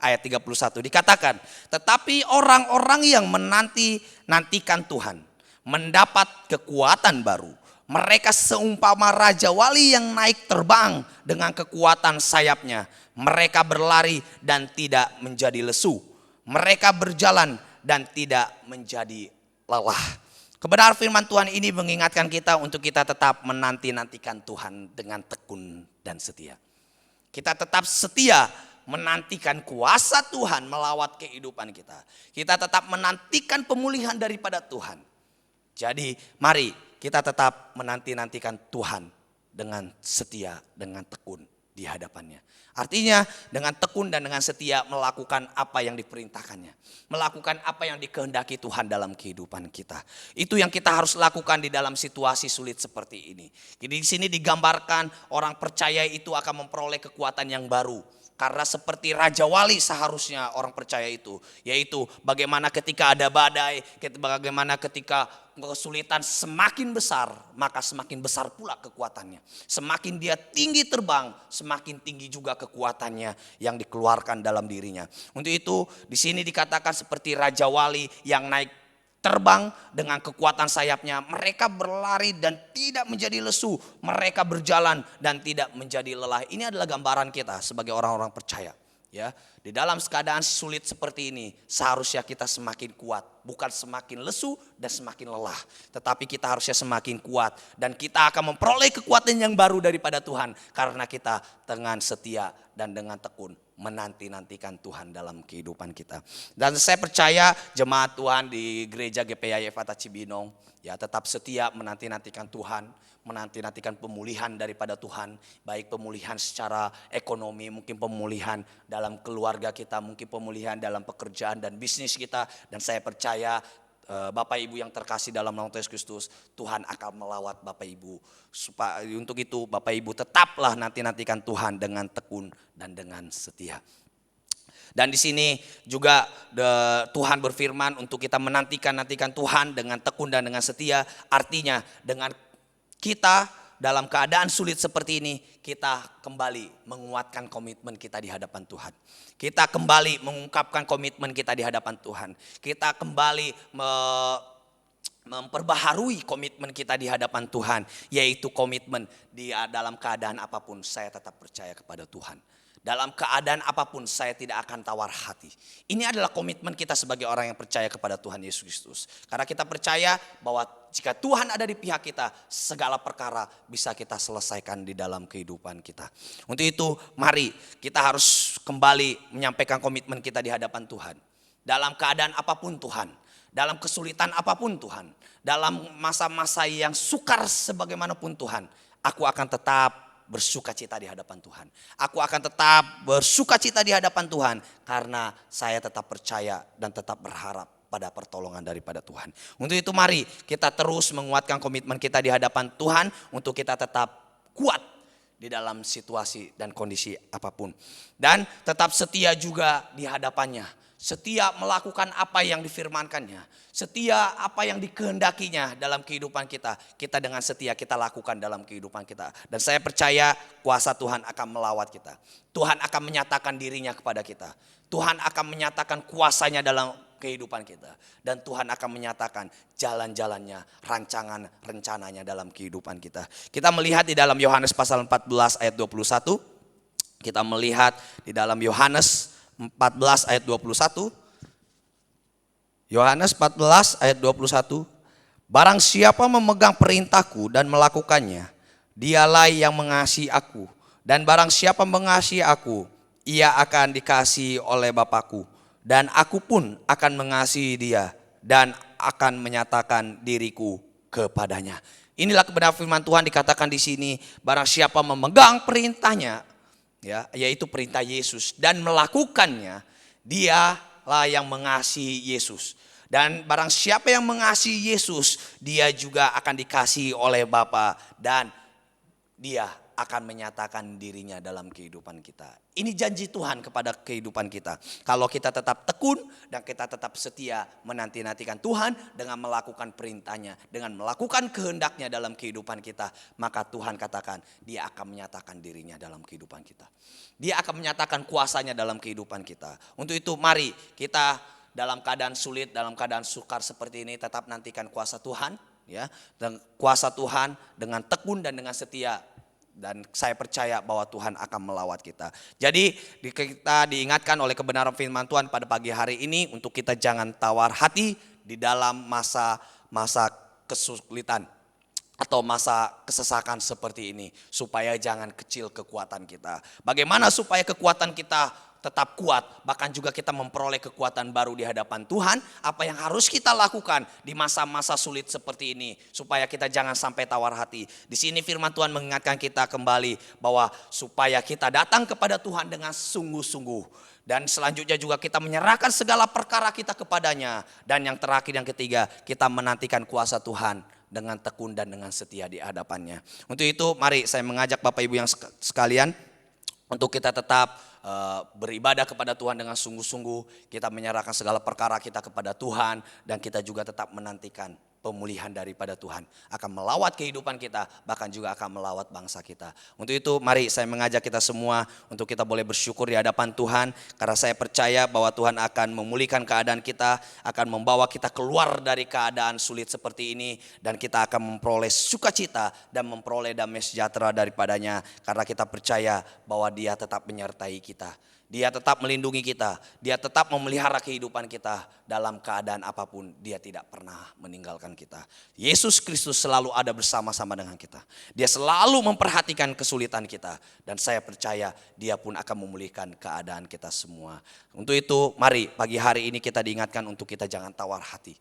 ayat 31 dikatakan, tetapi orang-orang yang menantikan Tuhan mendapat kekuatan baru. Mereka seumpama raja wali yang naik terbang dengan kekuatan sayapnya. Mereka berlari dan tidak menjadi lesu. Mereka berjalan dan tidak menjadi lelah. Kebenaran firman Tuhan ini mengingatkan kita untuk kita tetap menanti-nantikan Tuhan dengan tekun dan setia. Kita tetap setia menantikan kuasa Tuhan melawat kehidupan kita. Kita tetap menantikan pemulihan daripada Tuhan. Jadi mari kita tetap menanti-nantikan Tuhan dengan setia, dengan tekun di hadapannya. Artinya dengan tekun dan dengan setia melakukan apa yang diperintahkannya. Melakukan apa yang dikehendaki Tuhan dalam kehidupan kita. Itu yang kita harus lakukan di dalam situasi sulit seperti ini. Jadi di sini digambarkan orang percaya itu akan memperoleh kekuatan yang baru. Karena seperti Raja Wali seharusnya orang percaya itu. Yaitu bagaimana ketika ada badai, bagaimana ketika kesulitan semakin besar, maka semakin besar pula kekuatannya. Semakin dia tinggi terbang, semakin tinggi juga kekuatannya yang dikeluarkan dalam dirinya. Untuk itu di sini dikatakan seperti Raja Wali yang naik terbang dengan kekuatan sayapnya, mereka berlari dan tidak menjadi lesu, mereka berjalan dan tidak menjadi lelah. Ini adalah gambaran kita sebagai orang-orang percaya. Ya, di dalam keadaan sulit seperti ini seharusnya kita semakin kuat, bukan semakin lesu dan semakin lelah, tetapi kita harusnya semakin kuat dan kita akan memperoleh kekuatan yang baru daripada Tuhan karena kita dengan setia dan dengan tekun menanti-nantikan Tuhan dalam kehidupan kita. Dan saya percaya jemaat Tuhan di gereja GPI Fata Cibinong ya tetap setia menanti-nantikan Tuhan, menanti-nantikan pemulihan daripada Tuhan, baik pemulihan secara ekonomi, mungkin pemulihan dalam keluarga kita, mungkin pemulihan dalam pekerjaan dan bisnis kita. Dan saya percaya Bapak Ibu yang terkasih dalam nama Yesus Kristus, Tuhan akan melawat Bapak Ibu. Untuk itu Bapak Ibu tetaplah nanti-nantikan Tuhan dengan tekun dan dengan setia. Dan di sini juga Tuhan berfirman untuk kita menantikan Tuhan dengan tekun dan dengan setia. Artinya dengan kita dalam keadaan sulit seperti ini, kita kembali menguatkan komitmen kita di hadapan Tuhan. Kita kembali mengungkapkan komitmen kita di hadapan Tuhan. Kita kembali memperbaharui komitmen kita di hadapan Tuhan. Yaitu komitmen dalam keadaan apapun saya tetap percaya kepada Tuhan. Dalam keadaan apapun saya tidak akan tawar hati. Ini adalah komitmen kita sebagai orang yang percaya kepada Tuhan Yesus Kristus. Karena kita percaya bahwa jika Tuhan ada di pihak kita, segala perkara bisa kita selesaikan di dalam kehidupan kita. Untuk itu mari kita harus kembali menyampaikan komitmen kita di hadapan Tuhan. Dalam keadaan apapun Tuhan, dalam kesulitan apapun Tuhan, dalam masa-masa yang sukar sebagaimanapun Tuhan, aku akan tetap bersukacita di hadapan Tuhan. Aku akan tetap bersukacita di hadapan Tuhan karena saya tetap percaya dan tetap berharap pada pertolongan daripada Tuhan. Untuk itu mari kita terus menguatkan komitmen kita di hadapan Tuhan untuk kita tetap kuat di dalam situasi dan kondisi apapun. Dan tetap setia juga di hadapannya. Setia melakukan apa yang difirmankannya. Setia apa yang dikehendakinya dalam kehidupan kita. Kita dengan setia kita lakukan dalam kehidupan kita. Dan saya percaya kuasa Tuhan akan melawat kita. Tuhan akan menyatakan dirinya kepada kita. Tuhan akan menyatakan kuasanya dalam kehidupan kita. Dan Tuhan akan menyatakan jalan-jalannya, rancangan, rencananya dalam kehidupan kita. Kita melihat di dalam Yohanes pasal 14 ayat 21. Kita melihat di dalam Yohanes 14 ayat 21. Yohanes 14 ayat 21. Barang siapa memegang perintahku dan melakukannya, dialah yang mengasihi aku. Dan barang siapa mengasihi aku, ia akan dikasihi oleh Bapakku. Dan aku pun akan mengasihi dia dan akan menyatakan diriku kepadanya. Inilah kebenaran firman Tuhan dikatakan di sini. Barang siapa memegang perintahnya, ya, yaitu perintah Yesus dan melakukannya, dialah yang mengasihi Yesus. Dan barang siapa yang mengasihi Yesus, dia juga akan dikasihi oleh Bapa dan dia akan menyatakan dirinya dalam kehidupan kita. Ini janji Tuhan kepada kehidupan kita. Kalau kita tetap tekun dan kita tetap setia menanti-nantikan Tuhan dengan melakukan perintahnya, dengan melakukan kehendaknya dalam kehidupan kita, maka Tuhan katakan dia akan menyatakan dirinya dalam kehidupan kita. Dia akan menyatakan kuasanya dalam kehidupan kita. Untuk itu mari kita dalam keadaan sulit, dalam keadaan sukar seperti ini tetap nantikan kuasa Tuhan, ya, dan kuasa Tuhan dengan tekun dan dengan setia. Dan saya percaya bahwa Tuhan akan melawat kita. Jadi kita diingatkan oleh kebenaran firman Tuhan pada pagi hari ini untuk kita jangan tawar hati di dalam masa kesulitan atau masa kesesakan seperti ini. Supaya jangan kecil kekuatan kita. Bagaimana supaya kekuatan kita tetap kuat, bahkan juga kita memperoleh kekuatan baru di hadapan Tuhan. Apa yang harus kita lakukan di masa-masa sulit seperti ini supaya kita jangan sampai tawar hati. Di sini firman Tuhan mengingatkan kita kembali bahwa supaya kita datang kepada Tuhan dengan sungguh-sungguh. Dan selanjutnya juga kita menyerahkan segala perkara kita kepadanya. Dan yang terakhir, yang ketiga, kita menantikan kuasa Tuhan dengan tekun dan dengan setia di hadapannya. Untuk itu mari saya mengajak Bapak Ibu yang sekalian untuk kita tetap beribadah kepada Tuhan dengan sungguh-sungguh. Kita menyerahkan segala perkara kita kepada Tuhan. Dan kita juga tetap menantikan pemulihan daripada Tuhan akan melawat kehidupan kita, bahkan juga akan melawat bangsa kita. Untuk itu mari saya mengajak kita semua untuk kita boleh bersyukur di hadapan Tuhan, karena saya percaya bahwa Tuhan akan memulihkan keadaan kita, akan membawa kita keluar dari keadaan sulit seperti ini, dan kita akan memperoleh sukacita dan memperoleh damai sejahtera daripadanya, karena kita percaya bahwa Dia tetap menyertai kita. Dia tetap melindungi kita, Dia tetap memelihara kehidupan kita dalam keadaan apapun. Dia tidak pernah meninggalkan kita. Yesus Kristus selalu ada bersama-sama dengan kita. Dia selalu memperhatikan kesulitan kita. Dan saya percaya Dia pun akan memulihkan keadaan kita semua. Untuk itu mari pagi hari ini kita diingatkan untuk kita jangan tawar hati.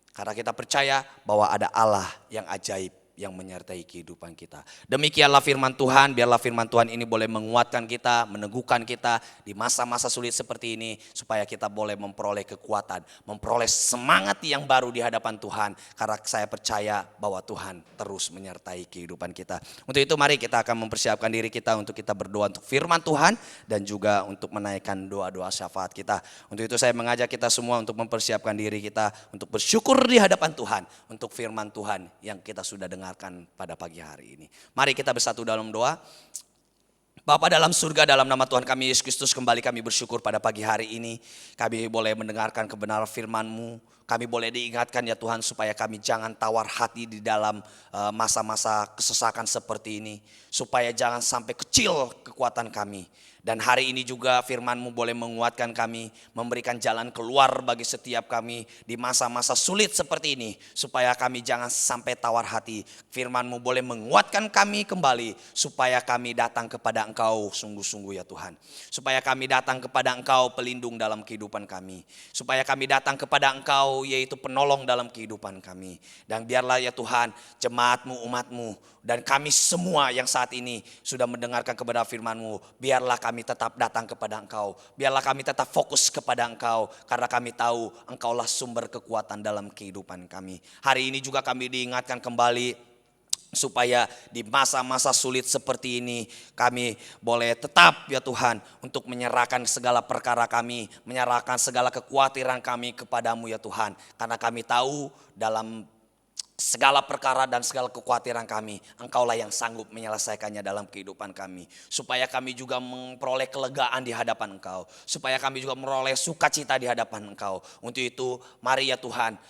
Karena kita percaya bahwa ada Allah yang ajaib yang menyertai kehidupan kita. Demikianlah firman Tuhan, biarlah firman Tuhan ini boleh menguatkan kita, meneguhkan kita di masa-masa sulit seperti ini, supaya kita boleh memperoleh kekuatan, memperoleh semangat yang baru di hadapan Tuhan, karena saya percaya bahwa Tuhan terus menyertai kehidupan kita. Untuk itu mari kita akan mempersiapkan diri kita untuk kita berdoa untuk firman Tuhan, dan juga untuk menaikkan doa-doa syafaat kita. Untuk itu saya mengajak kita semua untuk mempersiapkan diri kita, untuk bersyukur di hadapan Tuhan, untuk firman Tuhan yang kita sudah dengar pada pagi hari ini. Mari kita bersatu dalam doa. Bapa dalam surga, dalam nama Tuhan kami Yesus Kristus, kembali kami bersyukur pada pagi hari ini. Kami boleh mendengarkan kebenaran firman-Mu. Kami boleh diingatkan ya Tuhan, supaya kami jangan tawar hati di dalam masa-masa kesesakan seperti ini. Supaya jangan sampai kecil kekuatan kami. Dan hari ini juga firman-Mu boleh menguatkan kami, memberikan jalan keluar bagi setiap kami di masa-masa sulit seperti ini. Supaya kami jangan sampai tawar hati. Firman-Mu boleh menguatkan kami kembali, supaya kami datang kepada Engkau sungguh-sungguh ya Tuhan. Supaya kami datang kepada Engkau pelindung dalam kehidupan kami. Supaya kami datang kepada Engkau yaitu penolong dalam kehidupan kami. Dan biarlah ya Tuhan, jemaat-Mu, umat-Mu, dan kami semua yang saat ini sudah mendengarkan kepada firman-Mu, biarlah kami tetap datang kepada Engkau. Biarlah kami tetap fokus kepada Engkau, karena kami tahu Engkaulah sumber kekuatan dalam kehidupan kami. Hari ini juga kami diingatkan kembali, supaya di masa-masa sulit seperti ini kami boleh tetap ya Tuhan untuk menyerahkan segala perkara kami, menyerahkan segala kekhawatiran kami kepadamu ya Tuhan. Karena kami tahu dalam segala perkara dan segala kekhawatiran kami, Engkaulah yang sanggup menyelesaikannya dalam kehidupan kami. Supaya kami juga memperoleh kelegaan di hadapan Engkau. Supaya kami juga memperoleh sukacita di hadapan Engkau. Untuk itu mari ya Tuhan,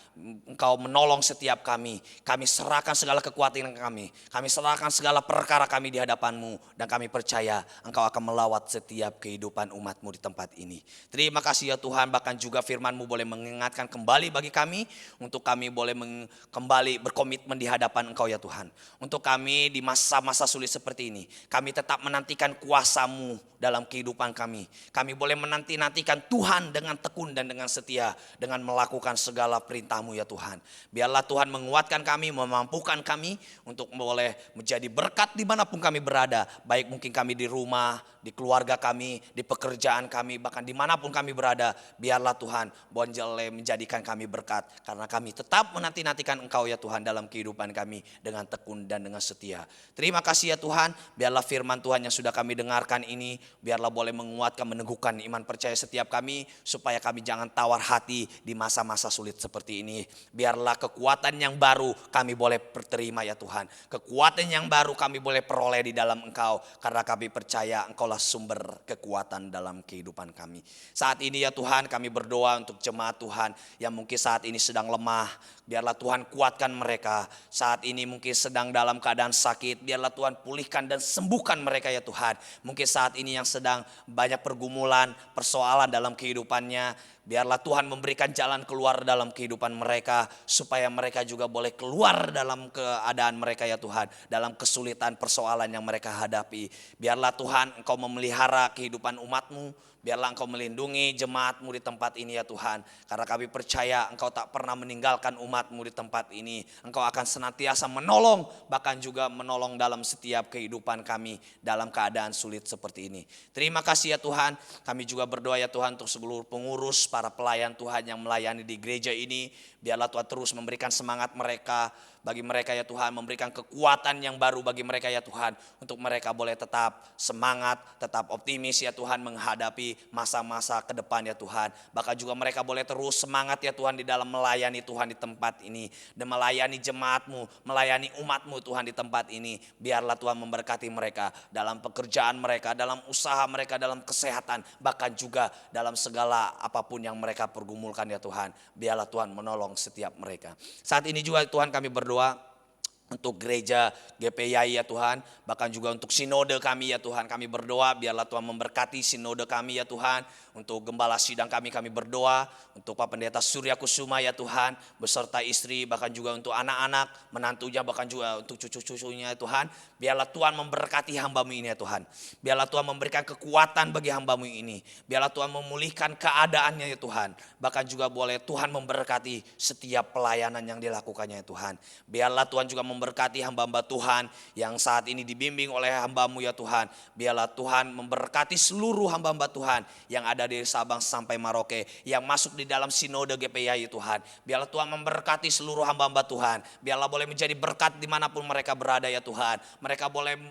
Engkau menolong setiap kami. Kami serahkan segala kekhawatiran kami. Kami serahkan segala perkara kami di hadapan-Mu. Dan kami percaya Engkau akan melawat setiap kehidupan umat-Mu di tempat ini. Terima kasih ya Tuhan, bahkan juga firman-Mu boleh mengingatkan kembali bagi kami, untuk kami boleh kembali berkomitmen di hadapan Engkau ya Tuhan. Untuk kami di masa-masa sulit seperti ini, kami tetap menantikan kuasa-Mu dalam kehidupan kami. Kami boleh menanti-nantikan Tuhan dengan tekun dan dengan setia, dengan melakukan segala perintah-Mu ya Tuhan. Biarlah Tuhan menguatkan kami, memampukan kami untuk boleh menjadi berkat dimanapun kami berada. Baik mungkin kami di rumah, di keluarga kami, di pekerjaan kami, bahkan dimanapun kami berada. Biarlah Tuhan boleh menjadikan kami berkat, karena kami tetap menanti-nantikan Engkau ya Tuhan dalam kehidupan kami dengan tekun dan dengan setia. Terima kasih ya Tuhan, biarlah firman Tuhan yang sudah kami dengarkan ini, biarlah boleh menguatkan, meneguhkan iman percaya setiap kami, supaya kami jangan tawar hati di masa-masa sulit seperti ini. Biarlah kekuatan yang baru kami boleh terima ya Tuhan. Kekuatan yang baru kami boleh peroleh di dalam Engkau, karena kami percaya Engkaulah sumber kekuatan dalam kehidupan kami. Saat ini ya Tuhan, kami berdoa untuk jemaat Tuhan yang mungkin saat ini sedang lemah. Biarlah Tuhan kuatkan mereka. Saat ini mungkin sedang dalam keadaan sakit. Biarlah Tuhan pulihkan dan sembuhkan mereka ya Tuhan. Mungkin saat ini yang sedang banyak pergumulan, persoalan dalam kehidupannya. Biarlah Tuhan memberikan jalan keluar dalam kehidupan mereka, supaya mereka juga boleh keluar dalam keadaan mereka ya Tuhan, dalam kesulitan persoalan yang mereka hadapi. Biarlah Tuhan Engkau memelihara kehidupan umat-Mu. Biarlah Engkau melindungi jemaat-Mu di tempat ini ya Tuhan. Karena kami percaya Engkau tak pernah meninggalkan umat-Mu di tempat ini. Engkau akan senantiasa menolong, bahkan juga menolong dalam setiap kehidupan kami dalam keadaan sulit seperti ini. Terima kasih ya Tuhan. Kami juga berdoa ya Tuhan untuk seluruh pengurus, para pelayan Tuhan yang melayani di gereja ini. Biarlah Tuhan terus memberikan semangat mereka, bagi mereka ya Tuhan, memberikan kekuatan yang baru bagi mereka ya Tuhan, untuk mereka boleh tetap semangat, tetap optimis ya Tuhan menghadapi masa-masa ke depan ya Tuhan. Bahkan juga mereka boleh terus semangat ya Tuhan di dalam melayani Tuhan di tempat ini, dan melayani jemaat-Mu, melayani umat-Mu Tuhan di tempat ini. Biarlah Tuhan memberkati mereka dalam pekerjaan mereka, dalam usaha mereka, dalam kesehatan, bahkan juga dalam segala apapun yang mereka pergumulkan ya Tuhan. Biarlah Tuhan menolong setiap mereka. Saat ini juga Tuhan kami berdoa untuk gereja GPI ya Tuhan, bahkan juga untuk sinode kami ya Tuhan. Kami berdoa biarlah Tuhan memberkati sinode kami ya Tuhan. Untuk gembala sidang kami berdoa, untuk Pak Pendeta Surya Kusuma ya Tuhan, beserta istri, bahkan juga untuk anak-anak, menantunya, bahkan juga untuk cucu-cucunya ya Tuhan. Biarlah Tuhan memberkati hamba-Mu ini ya Tuhan. Biarlah Tuhan memberikan kekuatan bagi hamba-Mu ini. Biarlah Tuhan memulihkan keadaannya ya Tuhan. Bahkan juga boleh Tuhan memberkati setiap pelayanan yang dilakukannya ya Tuhan. Biarlah Tuhan juga memberkati hamba-hamba Tuhan yang saat ini dibimbing oleh hamba-Mu ya Tuhan. Biarlah Tuhan memberkati seluruh hamba-hamba Tuhan yang ada dari Sabang sampai Merauke, yang masuk di dalam sinode GPI ya Tuhan. Biarlah Tuhan memberkati seluruh hamba-hamba Tuhan. Biarlah boleh menjadi berkat dimanapun mereka berada ya Tuhan. Mereka boleh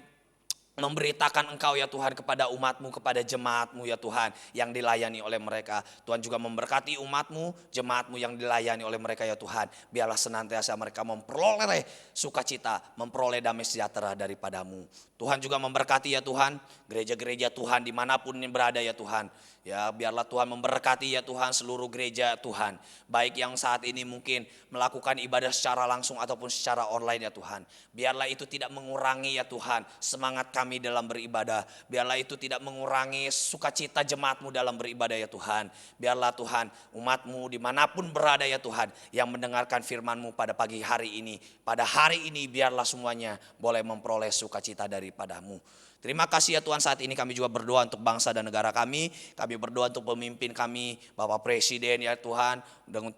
memberitakan Engkau ya Tuhan kepada umat-Mu, kepada jemaat-Mu ya Tuhan yang dilayani oleh mereka. Tuhan juga memberkati umat-Mu, jemaat-Mu yang dilayani oleh mereka ya Tuhan. Biarlah senantiasa mereka memperoleh sukacita, memperoleh damai sejahtera daripada-Mu. Tuhan juga memberkati ya Tuhan gereja-gereja Tuhan dimanapun yang berada ya Tuhan. Ya, biarlah Tuhan memberkati ya Tuhan seluruh gereja Tuhan, baik yang saat ini mungkin melakukan ibadah secara langsung ataupun secara online ya Tuhan. Biarlah itu tidak mengurangi ya Tuhan semangat kami dalam beribadah. Biarlah itu tidak mengurangi sukacita jemaat-Mu dalam beribadah ya Tuhan. Biarlah Tuhan umat-Mu dimanapun berada ya Tuhan, yang mendengarkan firman-Mu pada pagi hari ini, pada hari ini biarlah semuanya boleh memperoleh sukacita daripada-Mu. Terima kasih ya Tuhan, saat ini kami juga berdoa untuk bangsa dan negara kami. Kami berdoa untuk pemimpin kami, Bapak Presiden ya Tuhan, dan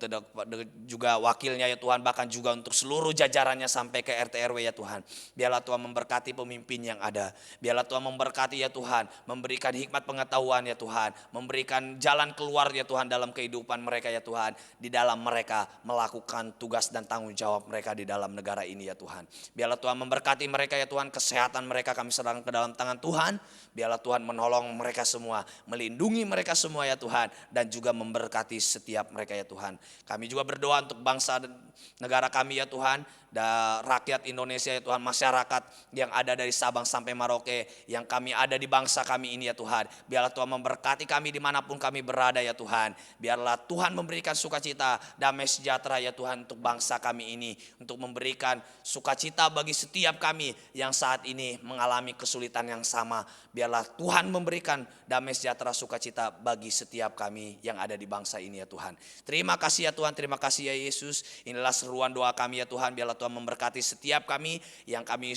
juga wakilnya ya Tuhan, bahkan juga untuk seluruh jajarannya sampai ke RT RW ya Tuhan. Biarlah Tuhan memberkati pemimpin yang ada. Biarlah Tuhan memberkati ya Tuhan, memberikan hikmat pengetahuan ya Tuhan, memberikan jalan keluar ya Tuhan dalam kehidupan mereka ya Tuhan, di dalam mereka melakukan tugas dan tanggung jawab mereka di dalam negara ini ya Tuhan. Biarlah Tuhan memberkati mereka ya Tuhan, kesehatan mereka kami serahkan ke dalam tangan Tuhan. Biarlah Tuhan menolong mereka semua, melindungi mereka semua ya Tuhan, dan juga memberkati setiap mereka ya Tuhan. Kami juga berdoa untuk bangsa dan negara kami ya Tuhan, dan rakyat Indonesia ya Tuhan, masyarakat yang ada dari Sabang sampai Merauke, yang kami ada di bangsa kami ini ya Tuhan. Biarlah Tuhan memberkati kami dimanapun kami berada ya Tuhan. Biarlah Tuhan memberikan sukacita, damai sejahtera ya Tuhan untuk bangsa kami ini, untuk memberikan sukacita bagi setiap kami yang saat ini mengalami kesulitan yang sama. Biarlah Tuhan memberikan damai sejahtera, sukacita bagi setiap kami yang ada di bangsa ini ya Tuhan. Terima kasih ya Tuhan, terima kasih ya Yesus. Inilah seruan doa kami ya Tuhan. Biarlah Tuhan memberkati setiap kami yang kami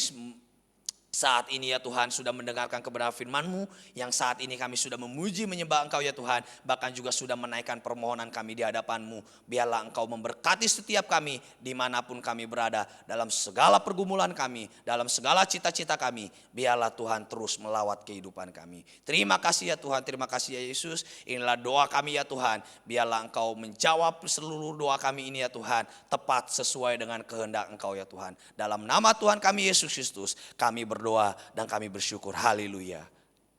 saat ini ya Tuhan sudah mendengarkan kebenaran firman-Mu, yang saat ini kami sudah memuji menyembah Engkau ya Tuhan, bahkan juga sudah menaikkan permohonan kami di hadapan-Mu. Biarlah Engkau memberkati setiap kami dimanapun kami berada, dalam segala pergumulan kami, dalam segala cita-cita kami. Biarlah Tuhan terus melawat kehidupan kami. Terima kasih ya Tuhan, terima kasih ya Yesus. Inilah doa kami ya Tuhan. Biarlah Engkau menjawab seluruh doa kami ini ya Tuhan, tepat sesuai dengan kehendak Engkau ya Tuhan. Dalam nama Tuhan kami Yesus Kristus kami berdoa dan kami bersyukur. Haleluya.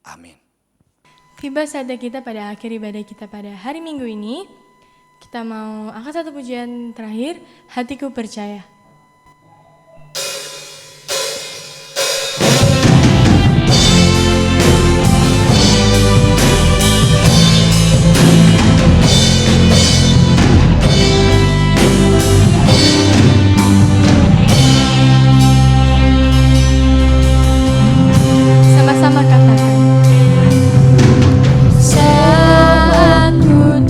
Amin. Tiba saatnya kita pada akhir ibadah kita pada hari Minggu ini. Kita mau angkat satu pujian terakhir, Hatiku Percaya. Sama-sama katakan. Saat ku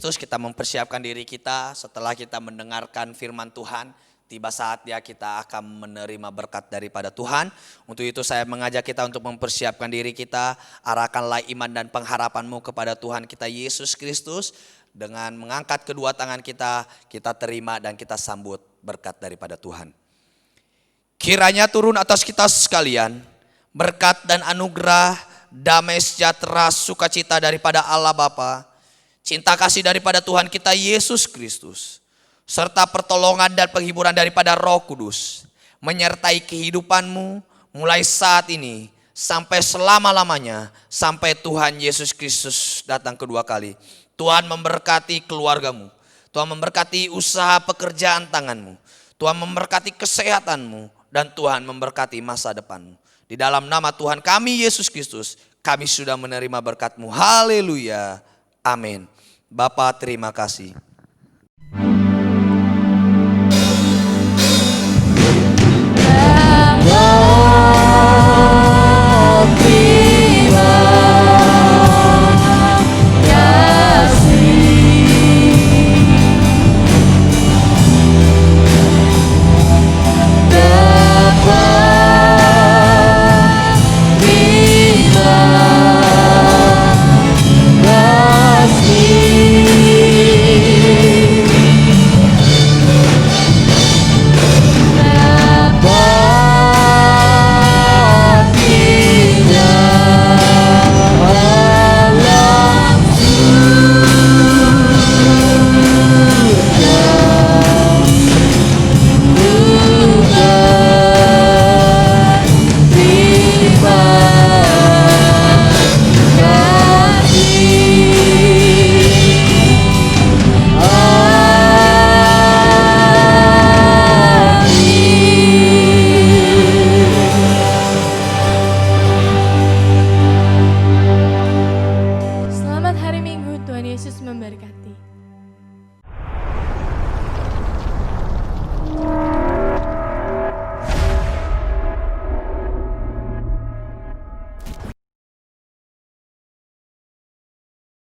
Kristus, kita mempersiapkan diri kita setelah kita mendengarkan firman Tuhan. Tiba saatnya kita akan menerima berkat daripada Tuhan. Untuk itu saya mengajak kita untuk mempersiapkan diri kita. Arahkanlah iman dan pengharapanmu kepada Tuhan kita Yesus Kristus. Dengan mengangkat kedua tangan kita terima dan kita sambut berkat daripada Tuhan. Kiranya turun atas kita sekalian berkat dan anugerah, damai sejahtera, sukacita daripada Allah Bapa, cinta kasih daripada Tuhan kita Yesus Kristus, serta pertolongan dan penghiburan daripada Roh Kudus menyertai kehidupanmu mulai saat ini sampai selama-lamanya, sampai Tuhan Yesus Kristus datang kedua kali. Tuhan memberkati keluargamu, Tuhan memberkati usaha pekerjaan tanganmu, Tuhan memberkati kesehatanmu, dan Tuhan memberkati masa depanmu. Di dalam nama Tuhan kami Yesus Kristus, kami sudah menerima berkat-Mu. Haleluya. Amin. Bapa, terima kasih. Selamat hari Minggu, Tuhan Yesus memberkati.